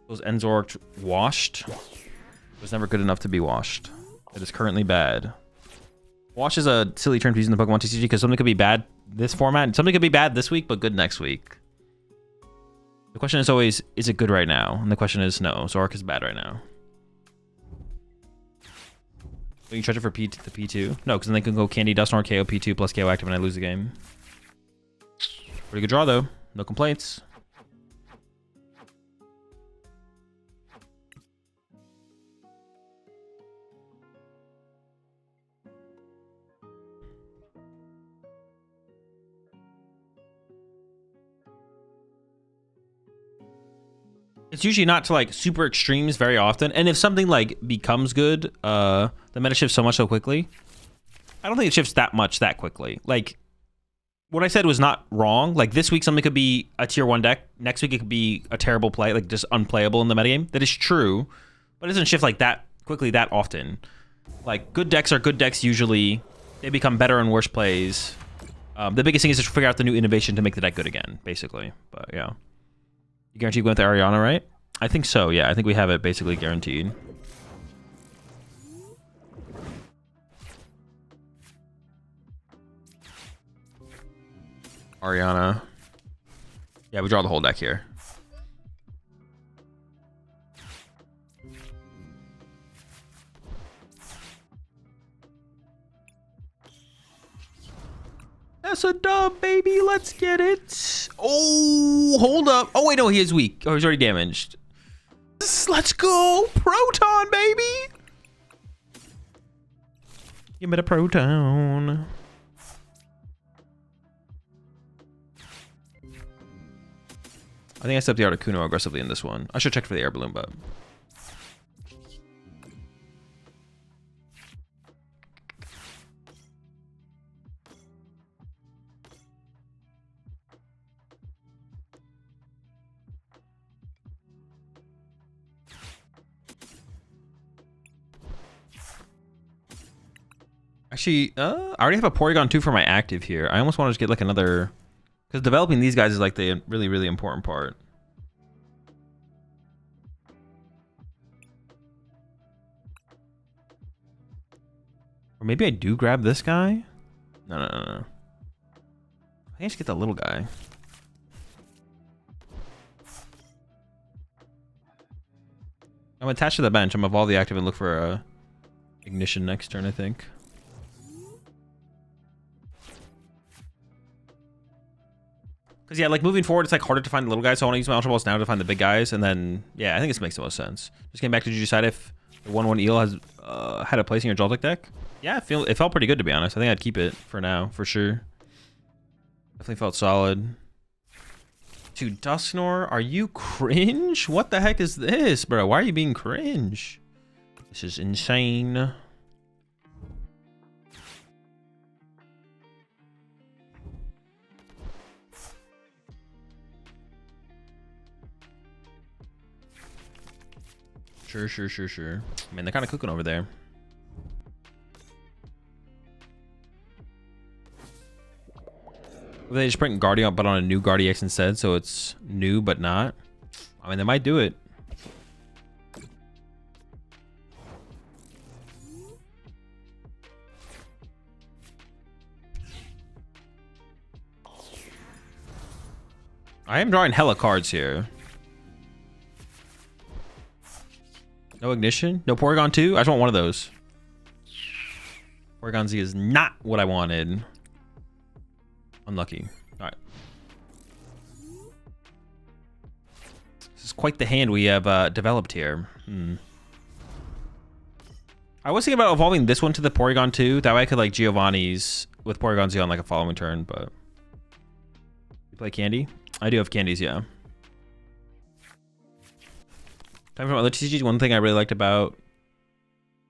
A: Was Enzork washed? It was never good enough to be washed. It is currently bad. Wash is a silly term to use in the PokemonTCG because something could be bad this format and something could be bad this week, but good next week. The question is always, is it good right now? And the question is, no. Zoroark is bad right now. Will you charge it for the P2? No, because then they can go Candy, Dusknoir, KO, P2 plus KO active and I lose the game. Pretty good draw, though. No complaints. It's usually not to like super extremes very often. And if something like becomes good, the meta shifts so much so quickly. I don't think it shifts that much that quickly. Like what I said was not wrong. Like this week something could be a tier 1 deck. Next week it could be a terrible play, like just unplayable in the metagame. That is true, but it doesn't shift like that quickly that often. Like good decks are good decks usually. They become better and worse plays. The biggest thing is to figure out the new innovation to make the deck good again, basically. But yeah. You guarantee we went to Ariana, right? I think so, yeah. I think we have it basically guaranteed. Ariana. Yeah, we draw the whole deck here. That's a dub, baby. Let's get it. Oh, Oh, hold up. Oh, wait, no, he is weak. Oh, he's already damaged. Let's go. Proton, baby. Give me the Proton. I think I stepped the Articuno aggressively in this one. I should check for the air balloon, but... Actually, I already have a Porygon 2 for my active here. I almost want to just get like another... Because developing these guys is like the really, really important part. Or maybe I do grab this guy? No. I think I just get the little guy. I'm attached to the bench. I'm gonna evolve the active and look for a ignition next turn, I think. Because, yeah, like, moving forward, it's, like, harder to find the little guys, so I want to use my Ultra Balls now to find the big guys, and then, yeah, I think this makes the most sense. Just getting back to, did you decide if the 1/1 Eel has had a place in your Joltik deck? Yeah, it felt pretty good, to be honest. I think I'd keep it for now, for sure. Definitely felt solid. To Dusknor, are you cringe? What the heck is this, bro? Why are you being cringe? This is insane. Sure. Man, they're kind of cooking over there. They just print Guardian, but on a new Guardiax instead, so it's new but not. I mean, they might do it. I am drawing hella cards here. No ignition? No Porygon 2? I just want one of those. Porygon Z is not what I wanted. Unlucky. Alright. This is quite the hand we have developed here. I was thinking about evolving this one to the Porygon 2. That way I could like Giovanni's with Porygon Z on like a following turn, but... You play Candy? I do have candies, yeah. Time from other TCGs. One thing I really liked about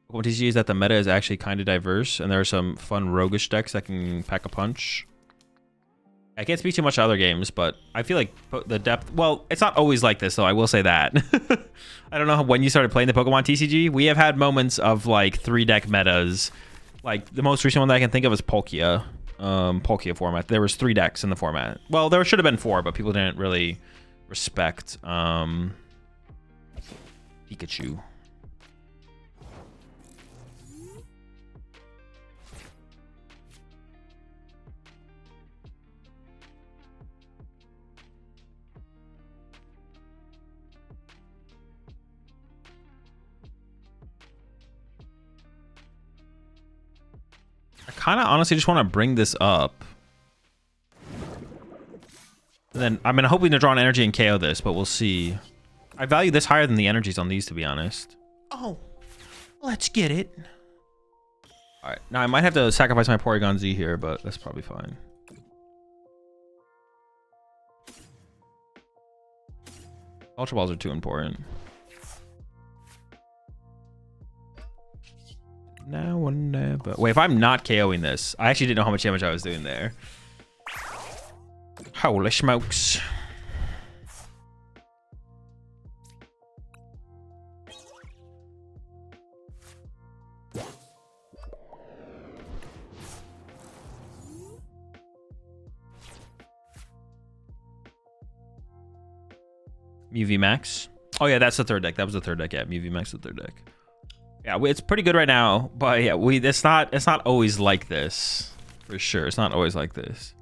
A: PokemonTCG is that the meta is actually kind of diverse, and there are some fun roguish decks that can pack a punch. I can't speak too much to other games, but I feel like the depth... Well, it's not always like this, though. I will say that. I don't know when you started playing the PokemonTCG. We have had moments of, like, 3-deck metas. Like, the most recent one that I can think of is Palkia. Palkia format. There was 3 decks in the format. Well, there should have been 4, but people didn't really respect... Pikachu. I kind of honestly just want to bring this up. And then I'm hoping to draw an energy and KO this, but we'll see. I value this higher than the energies on these, to be honest. Oh, let's get it. All right, now I might have to sacrifice my Porygon Z here, but that's probably fine. Ultra Balls are too important. Now or never. Wait, if I'm not KOing this, I actually didn't know how much damage I was doing there. Holy smokes. Mew VMAX. Oh yeah, that's the third deck. That was the third deck. Yeah, Mew VMAX the third deck. Yeah, it's pretty good right now, but yeah, it's not always like this. For sure. It's not always like this.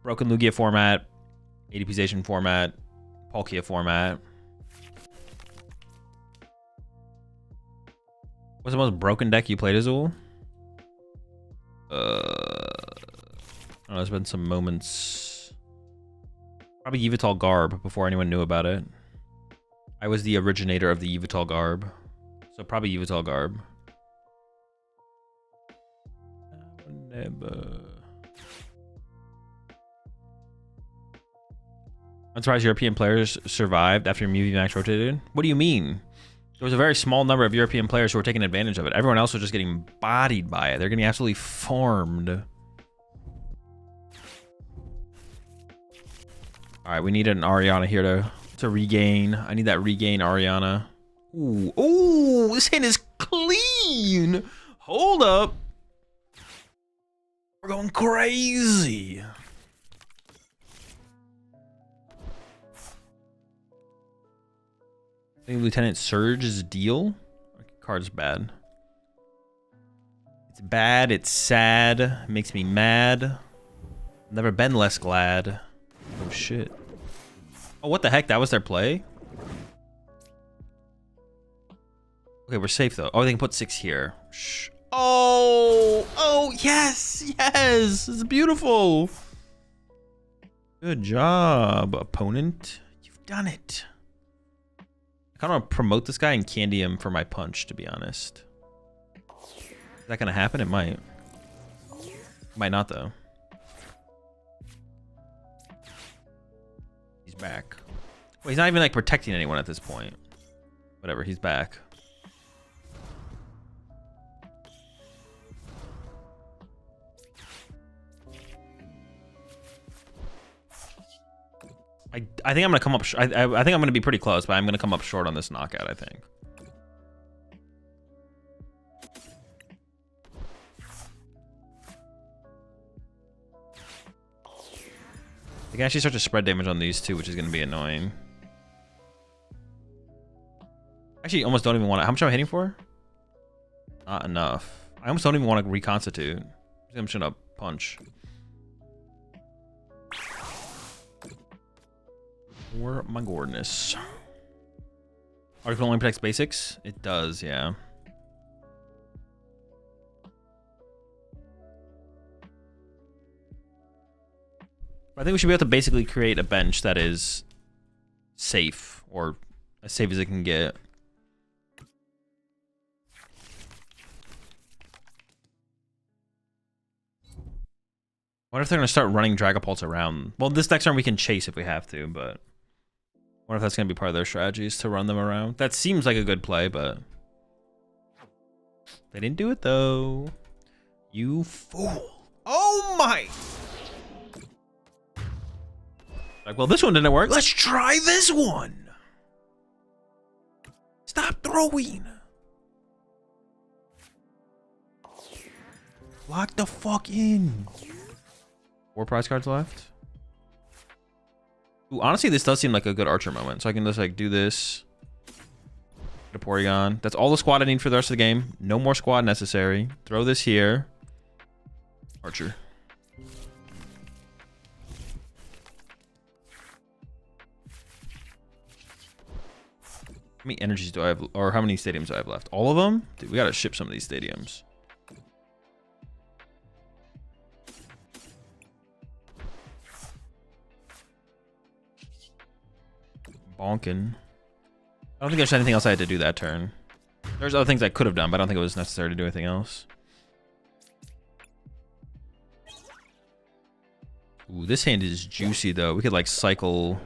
A: Broken Lugia format, ADPization format, Palkia format. What's the most broken deck you played, Azul? I don't know, there's been some moments. Probably Yveltal Garb before anyone knew about it. I was the originator of the Yveltal Garb. So probably Yveltal Garb. I'm surprised European players survived after Mew Max rotated. What do you mean? There was a very small number of European players who were taking advantage of it. Everyone else was just getting bodied by it. They're getting absolutely farmed. All right, we need an Ariana here to regain. I need that regain Ariana. Ooh, ooh, this hand is clean. Hold up. We're going crazy. I think Lieutenant Surge's deal. Card's bad. It's bad. It's sad. It makes me mad. Never been less glad. Oh shit. Oh, what the heck? That was their play? Okay, we're safe though. Oh, they can put 6 here. Shh. Oh! Oh, yes! Yes! It's beautiful! Good job, opponent. You've done it. I kind of want to promote this guy and candy him for my punch, to be honest. Is that going to happen? It might. Might not, though. He's back. Well, he's not even, like, protecting anyone at this point. Whatever, he's back. I think I'm gonna come up. I think I'm gonna be pretty close, but I'm gonna come up short on this knockout. I think. I can actually start to spread damage on these two, which is gonna be annoying. Actually, almost don't even want to. How much am I hitting for? Not enough. I almost don't even want to reconstitute. I'm just gonna punch. Or my goodness. Article only protects basics? It does, yeah. I think we should be able to basically create a bench that is safe, or as safe as it can get. I wonder if they're going to start running Dragapults around. Well, this next turn we can chase if we have to, but I wonder if that's going to be part of their strategies to run them around. That seems like a good play, but they didn't do it, though. You fool. Oh, my. Like, well, this one didn't work. Let's try this one. Stop throwing. Lock the fuck in. 4 prize cards left. Ooh, honestly, this does seem like a good Archer moment. So I can just like do this. Get a Porygon. That's all the squad I need for the rest of the game. No more squad necessary. Throw this here. Archer. How many energies do I have, or how many stadiums do I have left? All of them? Dude, we gotta ship some of these stadiums. Bonkin. I don't think there's anything else I had to do that turn. There's other things I could have done, but I don't think it was necessary to do anything else. Ooh, this hand is juicy though. We could like cycle.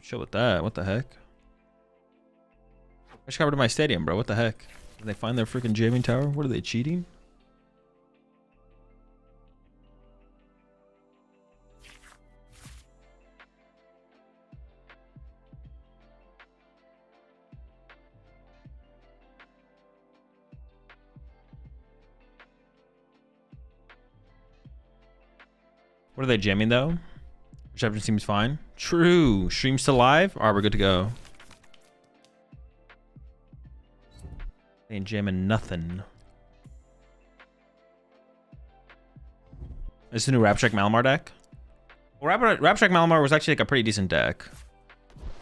A: Chill with that. What the heck? I just covered my stadium, bro. What the heck? Did they find their freaking jamming tower? What are they, cheating? What are they jamming though? Reception seems fine. True. Stream still live? Alright, we're good to go. They ain't jamming nothing. This is the new Rapstrike Malamar deck. Well, Rapstrike Malamar was actually like a pretty decent deck.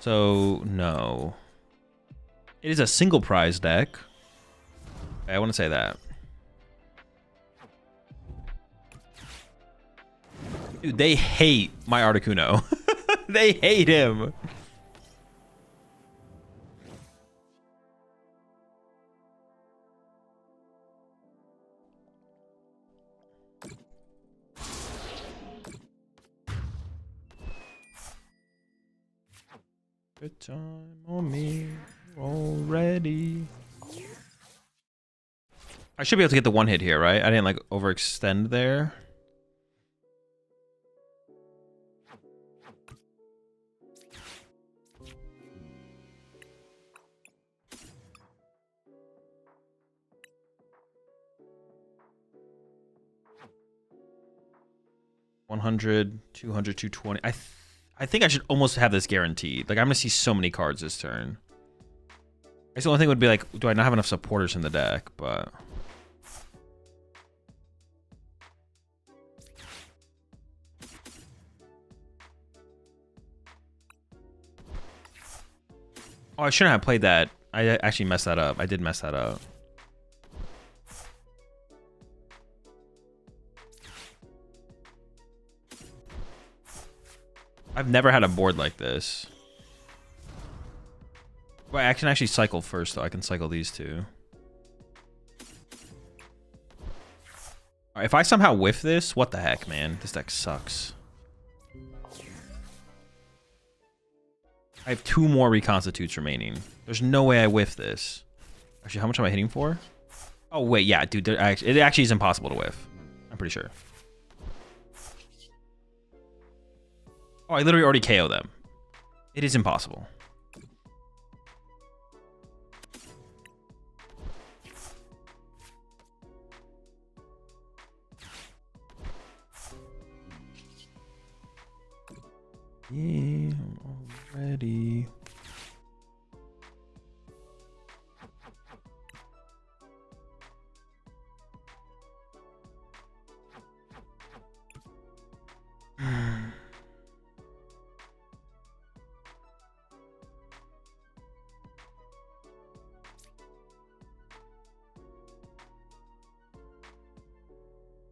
A: So, no. It is a single prize deck. I want to say that. Dude, they hate my Articuno. They hate him. Good time on me already. I should be able to get the one hit here, right? I didn't like overextend there. $100, $200, $220. I think I should almost have this guaranteed. Like, I'm gonna see so many cards this turn. I guess the only thing would be like, do I not have enough supporters in the deck? But oh, I shouldn't have played that. I actually messed that up. I did mess that up. I've never had a board like this. Well, I can actually cycle first, though. I can cycle these two. All right, if I somehow whiff this, what the heck, man? This deck sucks. I have 2 more reconstitutes remaining. There's no way I whiff this. Actually, how much am I hitting for? Oh, wait, yeah, dude. It actually is impossible to whiff. I'm pretty sure. Oh, I literally already KO them. It is impossible. Yeah, I'm already.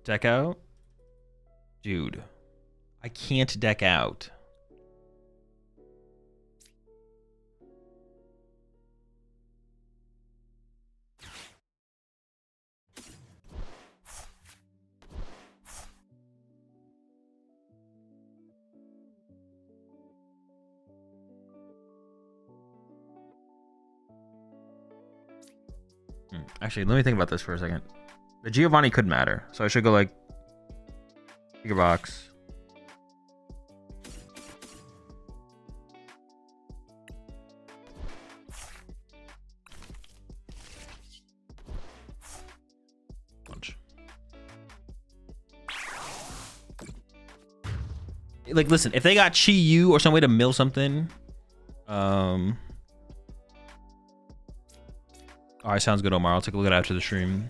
A: Deck out? Dude, I can't deck out. Actually, let me think about this for a second. The Giovanni could matter, so I should go like bigger box. Punch. Like, listen, if they got Chi Yu or some way to mill something, all right, sounds good, Omar. I'll take a look at it after the stream.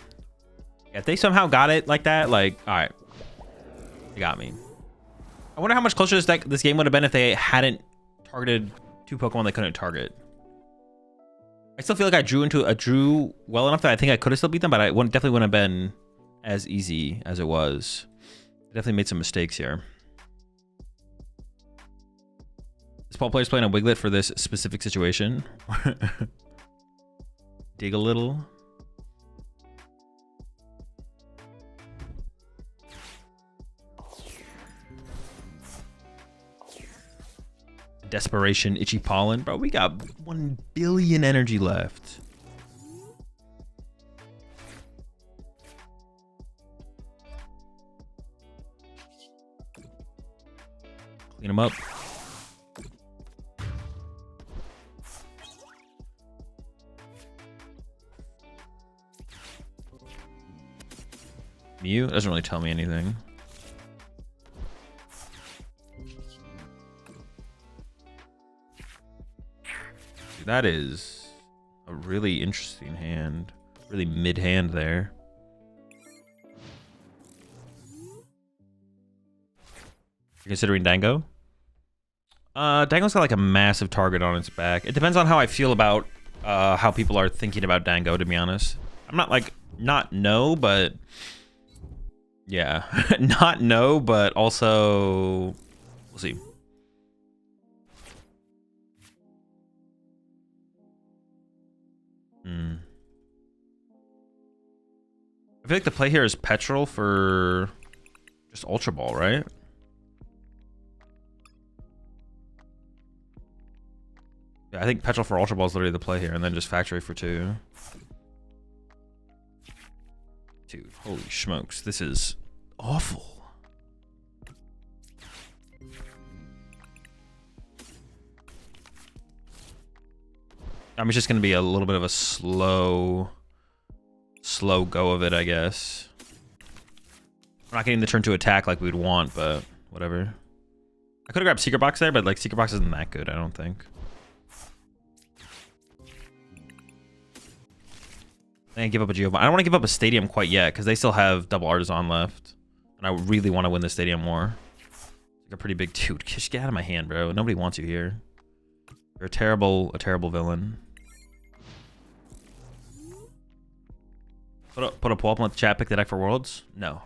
A: Yeah, if they somehow got it like that, like, all right, they got me. I wonder how much closer this game would have been if they hadn't targeted 2 Pokemon they couldn't target. I still feel like I drew well enough that I think I could have still beat them, but definitely wouldn't have been as easy as it was. I definitely made some mistakes here. This Paul player's playing a Wiglet for this specific situation. Dig a little. Desperation, Itchy Pollen. Bro, we got 1 billion energy left. Clean them up. Mew doesn't really tell me anything. Dude, that is a really interesting hand. Really mid hand there. You're considering Dango? Dango's got like a massive target on its back. It depends on how I feel about how people are thinking about Dango, to be honest. I'm not like, not no, but yeah, not no, but also we'll see. I feel like the play here is Petrol for just Ultra Ball, right? Yeah, I think Petrol for Ultra Ball is literally the play here, and then just Factory for 2. Dude, holy smokes, this is awful. I'm just gonna be a little bit of a slow go of it, I guess. We're not getting the turn to attack like we'd want, but whatever. I could have grabbed Secret Box there, but like Secret Box isn't that good, I don't think. I give up a Giovanni. I don't want to give up a Stadium quite yet because they still have double Artisan left, and I really want to win the Stadium more. Like a pretty big dude. Just get out of my hand, bro. Nobody wants you here. You're a terrible villain. Put a pull up on the chat. Pick the deck for Worlds. No.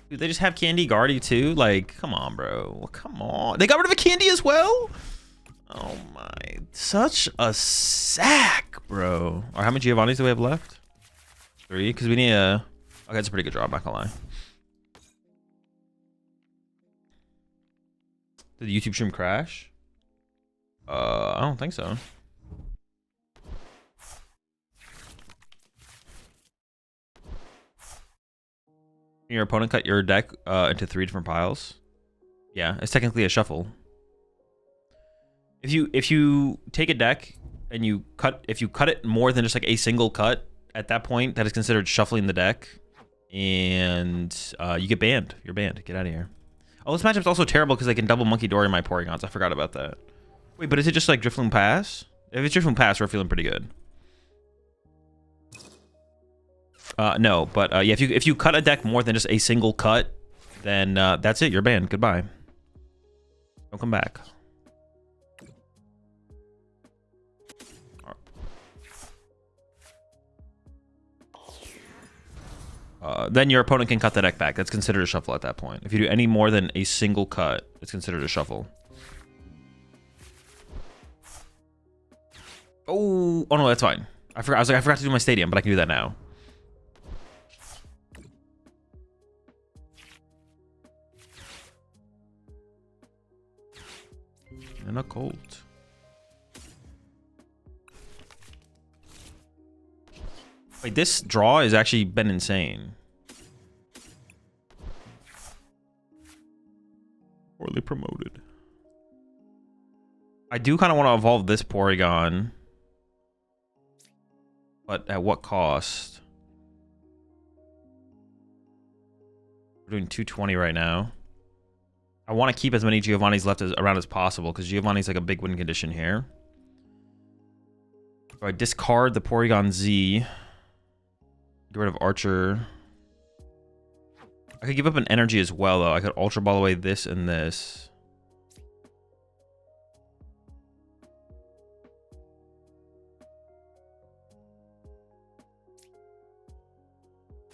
A: Dude, they just have Candy Guardy too. Like, come on, bro. Come on. They got rid of a Candy as well. Oh my, such a sack, bro. Or how many Giovannis do we have left? 3, because we need a... Okay, that's a pretty good draw, I'm not gonna lie. Did the YouTube stream crash? I don't think so. Can your opponent cut your deck into 3 different piles? Yeah, it's technically a shuffle. If you take a deck and you cut it more than just like a single cut, at that point that is considered shuffling the deck, and you get banned. You're banned. Get out of here. Oh, this matchup's also terrible because I can double Monkey Dory my Porygons. I forgot about that. Wait, but is it just like Drifloon Pass? If it's Drifloon Pass, we're feeling pretty good. No, but yeah, if you cut a deck more than just a single cut, then that's it. You're banned. Goodbye. Don't come back. Then your opponent can cut the deck back. That's considered a shuffle at that point. If you do any more than a single cut, it's considered a shuffle. Oh no, that's fine. I forgot to do my Stadium, but I can do that now. And a Colt. Wait, this draw has actually been insane. Poorly promoted. I do kind of want to evolve this Porygon. But at what cost? We're doing 220 right now. I want to keep as many Giovannis left around as possible because Giovanni's like a big win condition here. So I discard the Porygon Z. Get rid of Archer. I could give up an energy as well, though. I could Ultra Ball away this and this.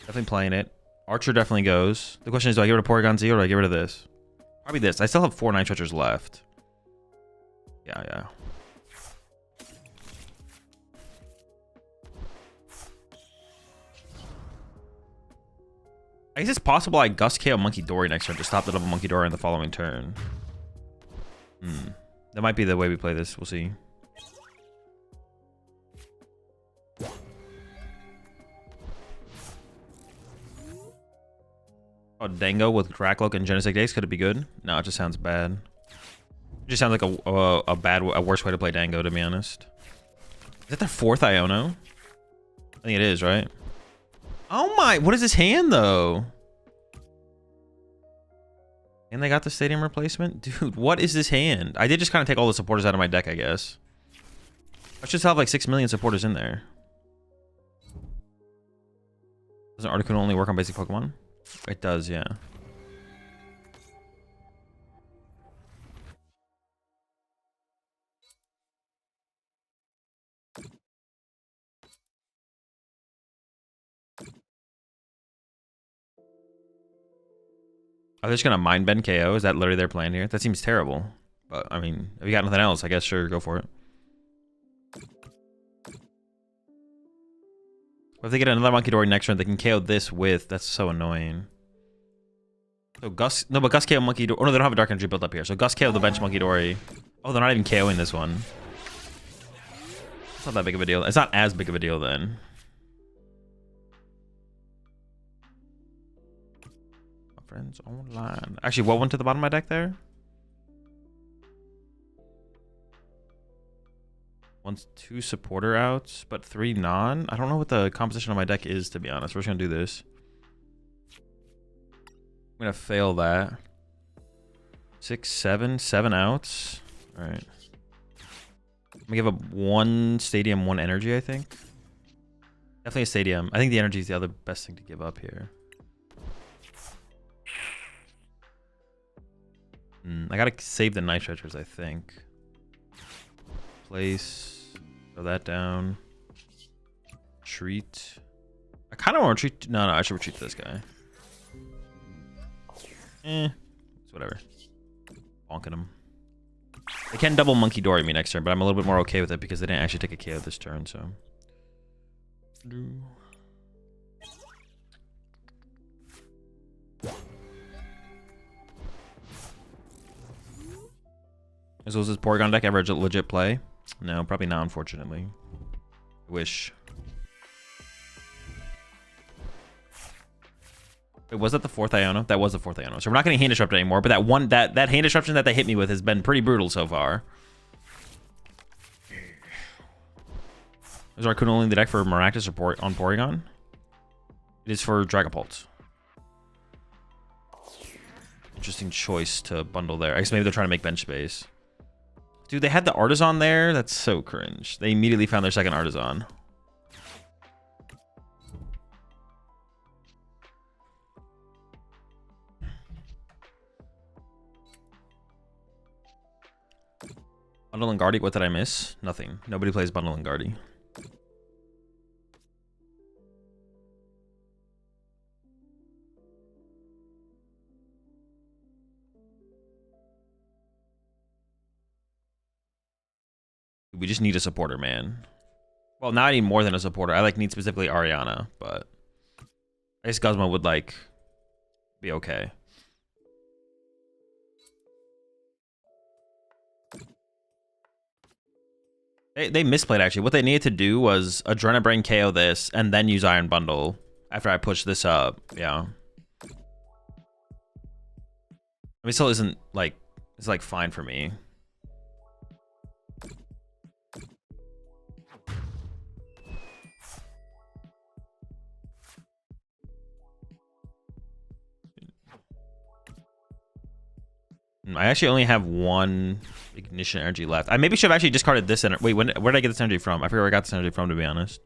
A: Definitely playing it. Archer definitely goes. The question is, do I get rid of Porygon Z or do I get rid of this? Probably this. I still have 4 Night Treasures left. Yeah. I guess it's possible I Gust KO Monkey Dory next turn to stop the double Monkey Dory in the following turn. That might be the way we play this. We'll see. Oh, Dango with Cracklock and Genesect Days. Could it be good? No, it just sounds bad. It just sounds like a worse way to play Dango, to be honest. Is that their 4th Iono? I think it is, right? Oh my, what is this hand though? And they got the Stadium replacement? Dude, what is this hand? I did just kind of take all the supporters out of my deck, I guess. I should have like 6 million supporters in there. Doesn't Articuno only work on basic Pokemon? It does, yeah. Are they just gonna mind bend KO? Is that literally their plan here? That seems terrible. But I mean, if you got nothing else, I guess sure, go for it. If they get another Monkey Dory next turn, they can KO this with. That's so annoying. So Gus, no, but Gus KO Monkey Dory. Oh no, they don't have a Dark Energy built up here. So Gus KO the bench Monkey Dory. Oh, they're not even KOing this one. It's not that big of a deal. It's not as big of a deal then. My friends online. Actually, what went to the bottom of my deck there? One's 2 supporter outs, but 3 non. I don't know what the composition of my deck is, to be honest. We're just gonna do this. I'm gonna fail that. 6, 7 outs. All right. I'm gonna give up 1 stadium, 1 energy, I think. Definitely a stadium. I think the energy is the other best thing to give up here. I gotta save the Night Stretchers, I think. Place. Throw that down. Retreat. I kind of want to retreat. No, I should retreat to this guy. It's whatever. Bonking him. They can double Monkey Dory me next turn, but I'm a little bit more okay with it because they didn't actually take a KO this turn, so. Was this Porygon deck ever a legit play? No, probably not, unfortunately. Wish. Wait, was that the 4th Iono? That was the 4th Iono. So we're not getting hand disrupt anymore, but that hand disruption that they hit me with has been pretty brutal so far. Is Raccoon only in the deck for Maractus or on Porygon? It is for Dragapult. Interesting choice to bundle there. I guess maybe they're trying to make bench space. Dude, they had the Artisan there? That's so cringe. They immediately found their second Artisan. Bundle and Guardy, what did I miss? Nothing. Nobody plays Bundle and Guardy. We just need a supporter, man. Well, now I need more than a supporter. I need specifically Ariana, but I guess Guzma would be okay. They misplayed actually. What they needed to do was Adrenabrain KO this and then use Iron Bundle after I push this up. Yeah. I mean, still isn't it's fine for me. I actually only have 1 ignition energy left. I maybe should have actually discarded this energy. Wait, where did I get this energy from? I forget where I got this energy from, to be honest.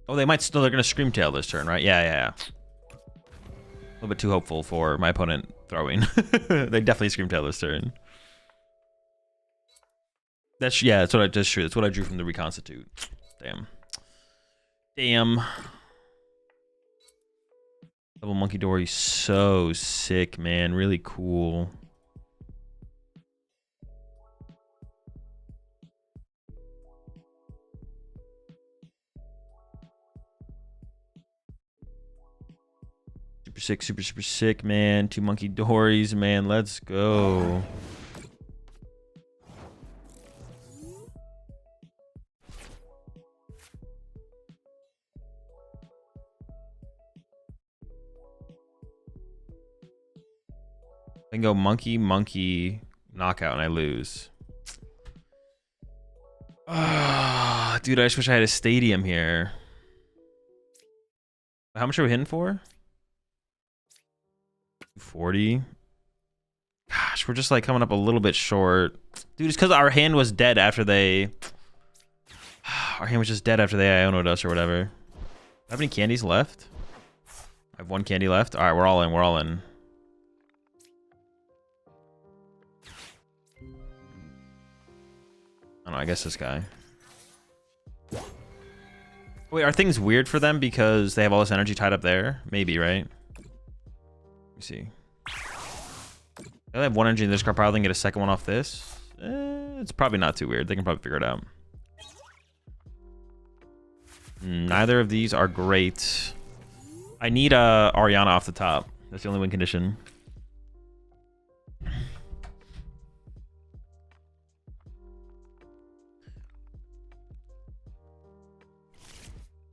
A: Oh, they might still. They're gonna Scream Tail this turn, right? Yeah. A little bit too hopeful for my opponent throwing. They definitely Scream Tail this turn. That's what I just drew. That's what I drew from the Reconstitute. Damn. Double Monkey Dory, so sick, man. Really cool. Super sick, man. 2 Monkey Dories, man. Let's go. I can go monkey, knockout, and I lose. Dude, I just wish I had a stadium here. How much are we hitting for? 40. Gosh, we're just coming up a little bit short. Dude, it's because our hand was dead after they... Our hand was just dead after they Iono'd us or whatever. Do I have any candies left? I have 1 candy left. All right, we're all in. We're all in. I don't know, I guess this guy. Wait, are things weird for them because they have all this energy tied up there? Maybe, right? Let me see. They have one energy in this card pile, then get a second one off this. It's probably not too weird. They can probably figure it out. Neither of these are great. I need Ariana off the top. That's the only win condition.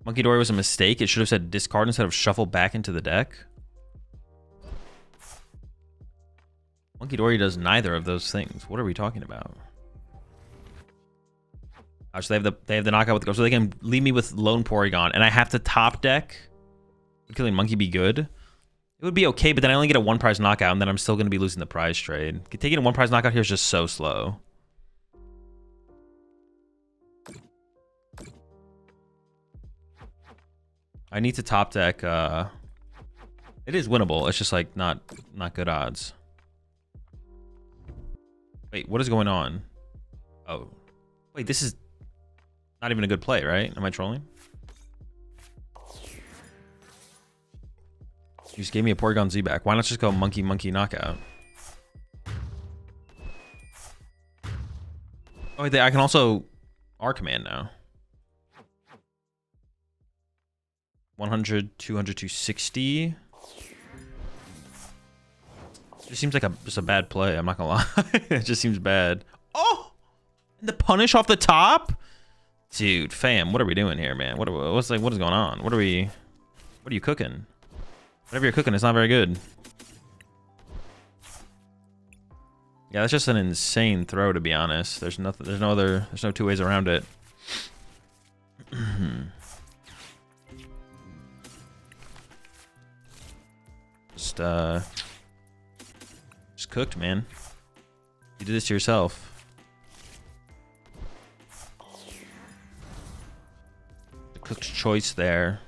A: Monkey Dory was a mistake. It should have said discard instead of shuffle back into the deck. Monkey Dory does neither of those things. What are we talking about? So they have the knockout with the go, so they can leave me with Lone Porygon, and I have to top deck. Would Killing Monkey be good? It would be okay, but then I only get a 1 prize knockout, and then I'm still going to be losing the prize trade. Taking a 1 prize knockout here is just so slow. I need to top deck. It is winnable. It's just like not good odds. Wait, what is going on? Oh, wait, this is not even a good play, right? Am I trolling? You just gave me a Porygon Z back. Why not just go monkey knockout? Oh, wait, I can also R command now. 100, 200, 260. It seems like just a bad play. I'm not gonna lie. It just seems bad. Oh, and the punish off the top, dude. Fam, what are we doing here, man? What is going on? What are you cooking? Whatever you're cooking, it's not very good. Yeah, that's just an insane throw, to be honest. There's no two ways around it. Just cooked, man. You did this to yourself. The cooked choice there.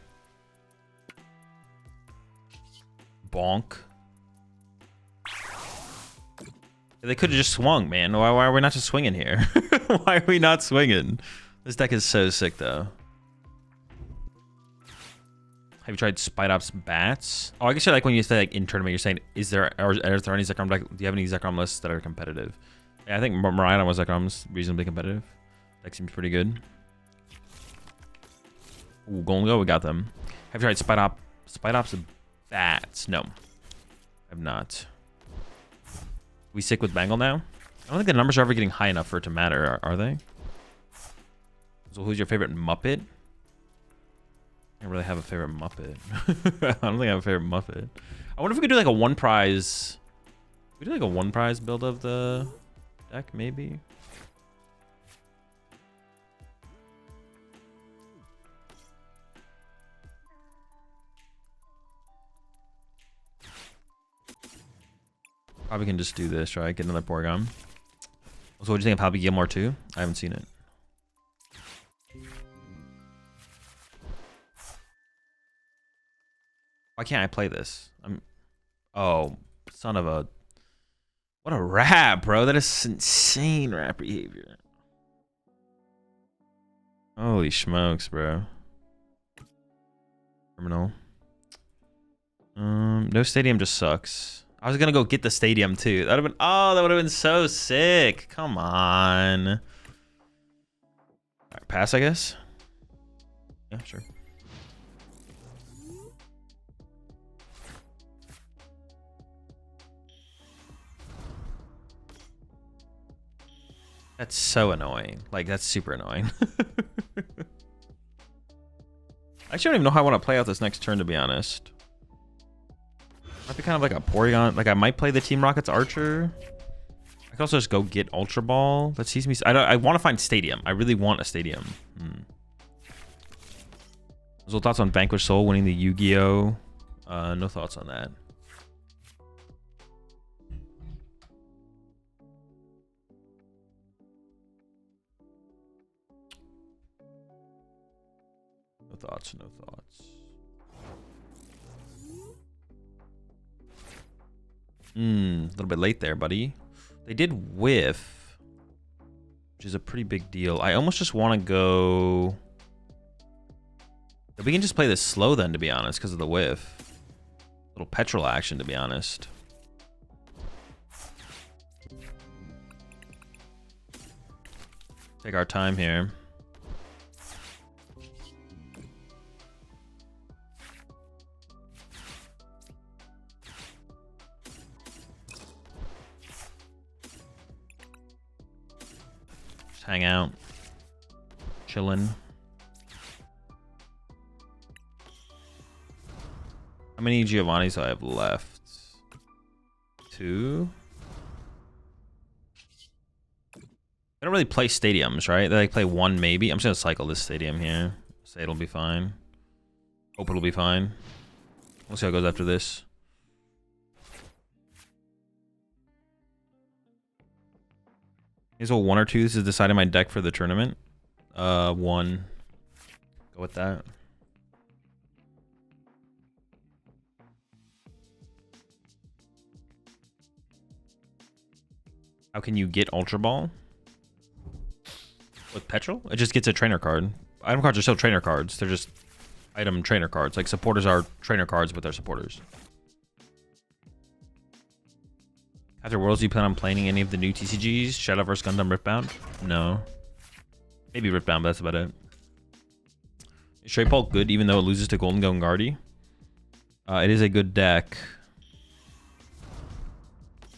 A: Bonk. They could have just swung, man. Why are we not just swinging here? Why are we not swinging? This deck is so sick, though. Have you tried Spidops Bats? Oh, I guess you're like when you say like in tournament, you're saying, are there any Zekrom deck? Do you have any Zekrom lists that are competitive? Yeah, I think Mariana was Zekrom's reasonably competitive. Deck seems pretty good. Ooh, Golden Go, we got them. Have you tried Spidops Bats? No, I've not. We sick with Bangle now? I don't think the numbers are ever getting high enough for it to matter, are they? So who's your favorite Muppet? I don't really have a favorite Muppet. I don't think I have a favorite Muppet. I wonder if we could do like a 1 prize. We do like a 1 prize build of the deck, maybe. Probably can just do this, right? Get another Porygon. So what do you think of Happy Gilmore 2? I haven't seen it. Why can't I play this? Oh, son of a... What a rap, bro. That is insane rap behavior. Holy smokes, bro. Criminal. No stadium just sucks. I was gonna go get the stadium too. That would have been... Oh, that would have been so sick. Come on. All right, pass, I guess. Yeah, sure. That's so annoying. Like, that's super annoying. I actually don't even know how I want to play out this next turn, to be honest. Might be kind of like a Porygon. Like, I might play the Team Rocket's Archer. I could also just go get Ultra Ball. That sees me. I want to find Stadium. I really want a Stadium. So thoughts on Vanquish Soul winning the Yu-Gi-Oh? No thoughts on that. No thoughts. A little bit late there, buddy. They did whiff, which is a pretty big deal. I almost just want to go We can just play this slow then, to be honest, because of the whiff. Little petrol action, to be honest. Take our time here. Just hang out. Chillin'. How many Giovannis do I have left? 2? They don't really play stadiums, right? They like play 1 maybe. I'm just gonna cycle this stadium here. Say it'll be fine. Hope it'll be fine. We'll see how it goes after this. Here's a 1 or 2. This is deciding my deck for the tournament. 1. Go with that. How can you get Ultra Ball? With Petrol? It just gets a trainer card. Item cards are still trainer cards. They're just item trainer cards. Like supporters are trainer cards, but they're supporters. After Worlds, do you plan on playing any of the new TCGs? Shadow vs. Gundam Riftbound? No. Maybe Riftbound, but that's about it. Is Stray Pulp good even though it loses to Golden Gongardi? It is a good deck.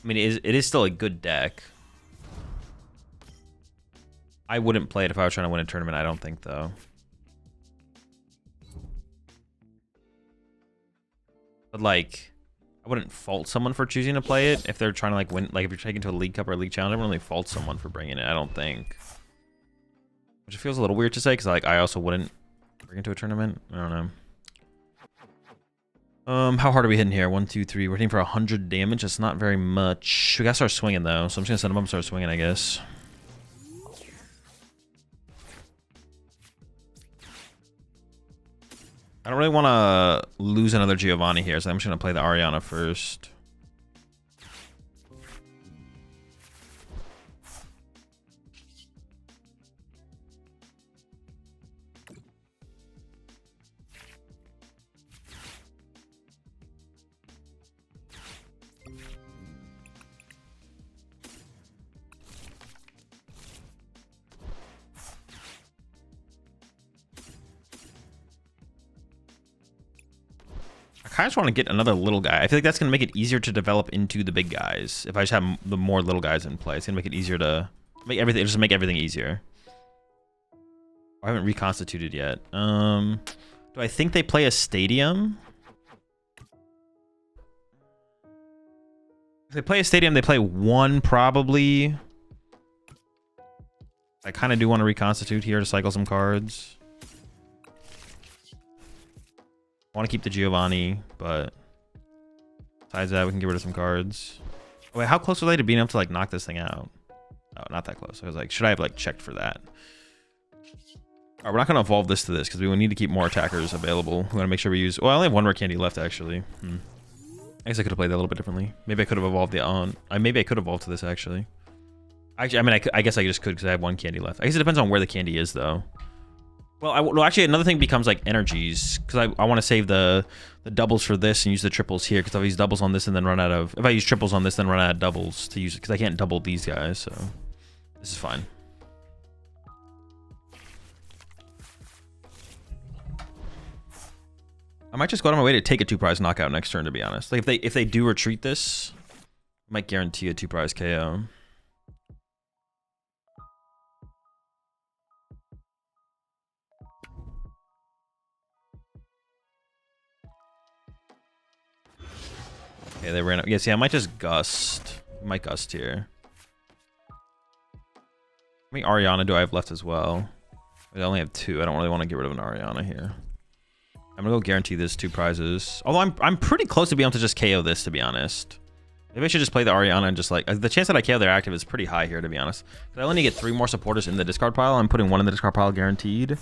A: I mean, it is still a good deck. I wouldn't play it if I was trying to win a tournament, I don't think, though. But, like, I wouldn't fault someone for choosing to play it if they're trying to, like, win. Like, if you're taking to a League Cup or a League Challenge, I wouldn't really fault someone for bringing it, I don't think. Which feels a little weird to say, because, like, I also wouldn't bring it to a tournament. I don't know. How hard are we hitting here? 1, 2, 3. We're hitting for 100 damage. That's not very much. We gotta start swinging though, so I'm just gonna send them up and start swinging, I guess. I don't really want to lose another Giovanni here, so I'm just gonna play the Ariana first. I kind of just want to get another little guy. I feel like that's going to make it easier to develop into the big guys. If I just have the more little guys in play, it's going to make it easier to make everything, just make everything easier. I haven't reconstituted yet. Do I think they play a stadium? If they play a stadium, they play 1 probably. I kind of do want to reconstitute here to cycle some cards. I want to keep the Giovanni, but besides that, we can get rid of some cards. Oh, wait, how close are they to being able to like knock this thing out? Oh, not that close. I was like, should I have like checked for that? All right, we're not going to evolve this to this because we will need to keep more attackers available. We want to make sure we use... Well, I only have 1 rare candy left, actually. I guess I could have played that a little bit differently. Maybe I could have evolved the on. Maybe I could evolve to this, actually. Actually, I mean, I guess I just could because I have 1 candy left. I guess it depends on where the candy is, though. Well, actually, another thing becomes like energies because I want to save the doubles for this and use the triples here because I'll use doubles on this and then run out of... If I use triples on this, then run out of doubles to use it because I can't double these guys, so this is fine. I might just go out of my way to take a 2-prize knockout next turn, to be honest. Like if they do retreat this, I might guarantee a 2-prize KO. Okay, they ran up. Yeah, see, I might just gust. I might gust here. How many Ariana do I have left as well? I only have 2. I don't really want to get rid of an Ariana here. I'm gonna go guarantee this 2 prizes. Although I'm pretty close to being able to just KO this, to be honest. Maybe I should just play the Ariana and just like... The chance that I KO their active is pretty high here, to be honest. I only need to get 3 more supporters in the discard pile. I'm putting 1 in the discard pile guaranteed. I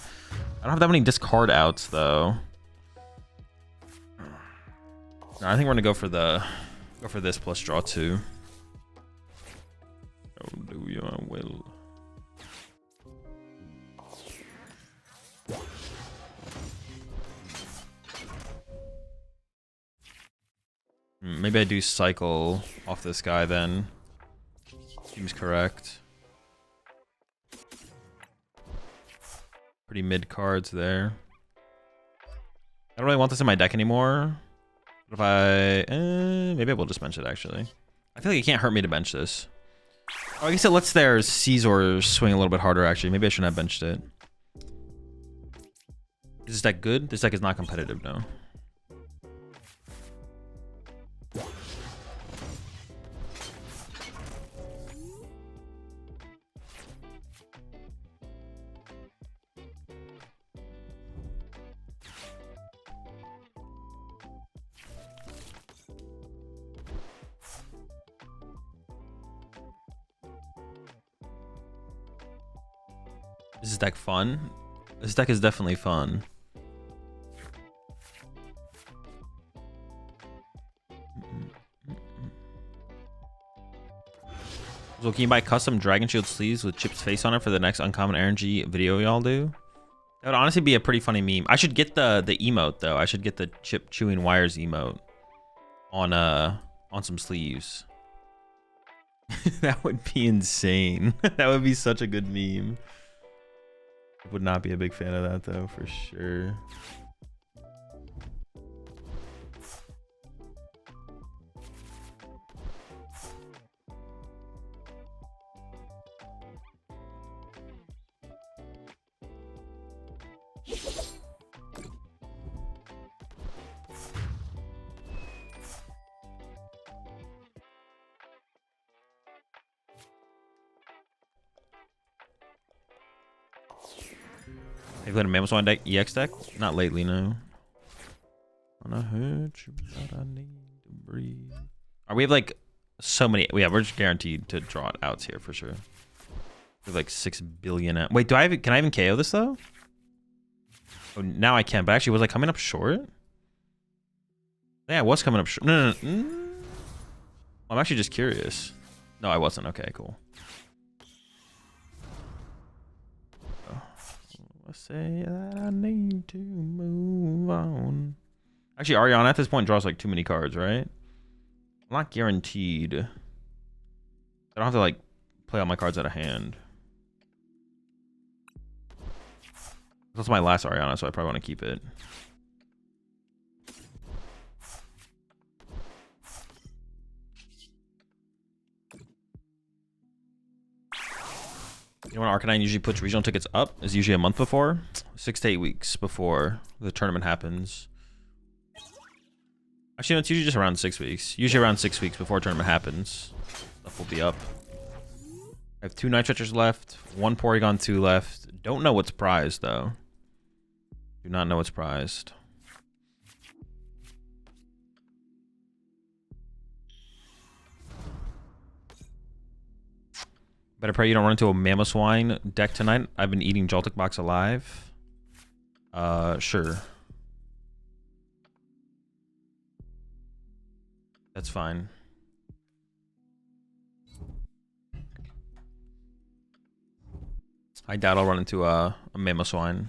A: don't have that many discard outs, though. No, I think we're gonna go for this plus draw 2. Oh, do you will. Maybe I do cycle off this guy then. Seems correct. Pretty mid cards there. I don't really want this in my deck anymore. But if I... maybe I will just bench it, actually. I feel like it can't hurt me to bench this. Oh, I guess it lets their Caesar swing a little bit harder, actually. Maybe I shouldn't have benched it. Is this deck good? This deck is not competitive, no. Is this deck fun? This deck is definitely fun. So can you buy custom Dragon Shield sleeves with Chip's face on it for the next Uncommon RNG video y'all do? That would honestly be a pretty funny meme. I should get the emote though. I should get the Chip chewing wires emote on some sleeves. That would be insane. That would be such a good meme. I would not be a big fan of that though, for sure. Have you played a Mammoth Swine deck, EX deck? Not lately, no. Wanna hurt you, but I need to breathe. We have like so many. Yeah, we're just guaranteed to draw outs here for sure. We have like 6 billion out. Wait, can I even KO this though? Oh, now I can. But actually, was I coming up short? Yeah, I was coming up short. No. I'm actually just curious. No, I wasn't. Okay, cool. Say that I need to move on. Actually, Ariana at this point draws like too many cards, right? I'm not guaranteed. I don't have to like play all my cards out of hand. That's my last Ariana, so I probably want to keep it. You know when Arcanine usually puts regional tickets up? Is usually a month before? 6 to 8 weeks before the tournament happens. Actually, no, it's usually just around 6 weeks. Usually around 6 weeks before tournament happens. Stuff will be up. I have 2 Night Stretchers left. 1 Porygon 2 left. Don't know what's prized, though. Do not know what's prized. Better pray you don't run into a Mammoth Swine deck tonight. I've been eating Joltik Box alive. Sure. That's fine. I doubt I'll run into a Mammoth Swine.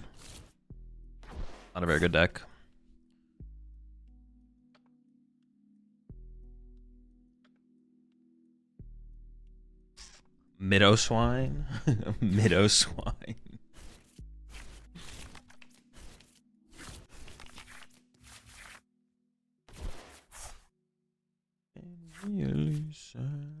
A: Not a very good deck. Middo Swine? Middo Swine. Really sad.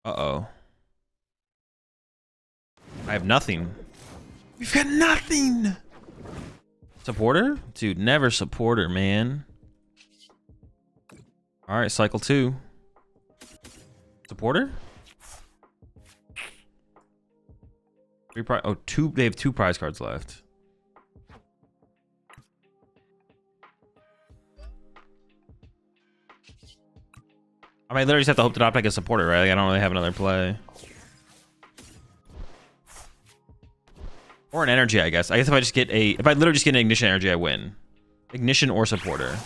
A: Uh-oh. I have nothing. We've got nothing! Supporter? Dude, never supporter, man. Alright, cycle 2. Supporter? 3 prize. Oh, 2. They have 2 prize cards left. I mean, I literally just have to hope to not pick a supporter, right? Like, I don't really have another play. Or an energy, I guess. I guess if I just get a... If I literally just get an ignition energy, I win. Ignition or supporter.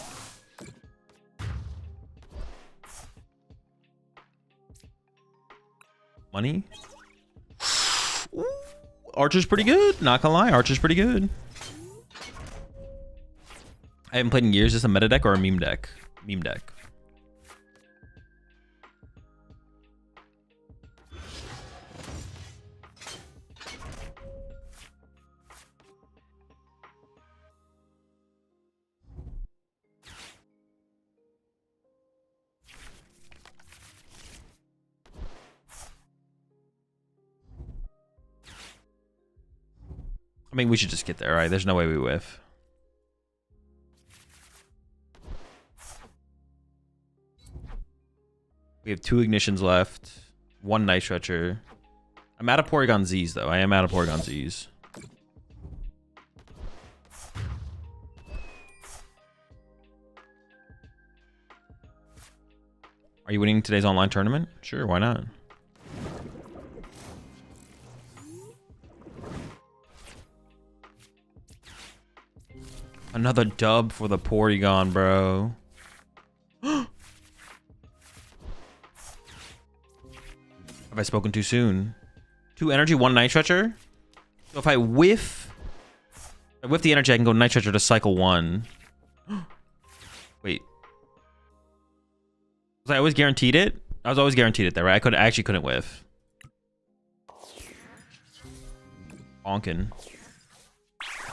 A: Money? Ooh, Archer's pretty good. Not gonna lie, Archer's pretty good. I haven't played in years. Is this a meta deck or a meme deck? Meme deck. I mean, we should just get there, right? There's no way we whiff. We have 2 ignitions left. 1 Night Stretcher. I'm out of Porygon Z's, though. I am out of Porygon Z's. Are you winning today's online tournament? Sure, why not? Another dub for the Porygon, bro. Have I spoken too soon? 2 energy, 1 Night Stretcher. So if I whiff the energy, I can go Night Stretcher to cycle 1. Wait. Was I always guaranteed it? I was always guaranteed it there, right? I actually couldn't whiff. Bonkin.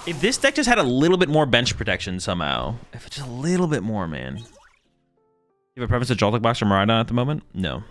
A: If this deck just had a little bit more bench protection somehow. If it's just a little bit more, man. You have a preference to Joltik Box or Miraidon at the moment? No.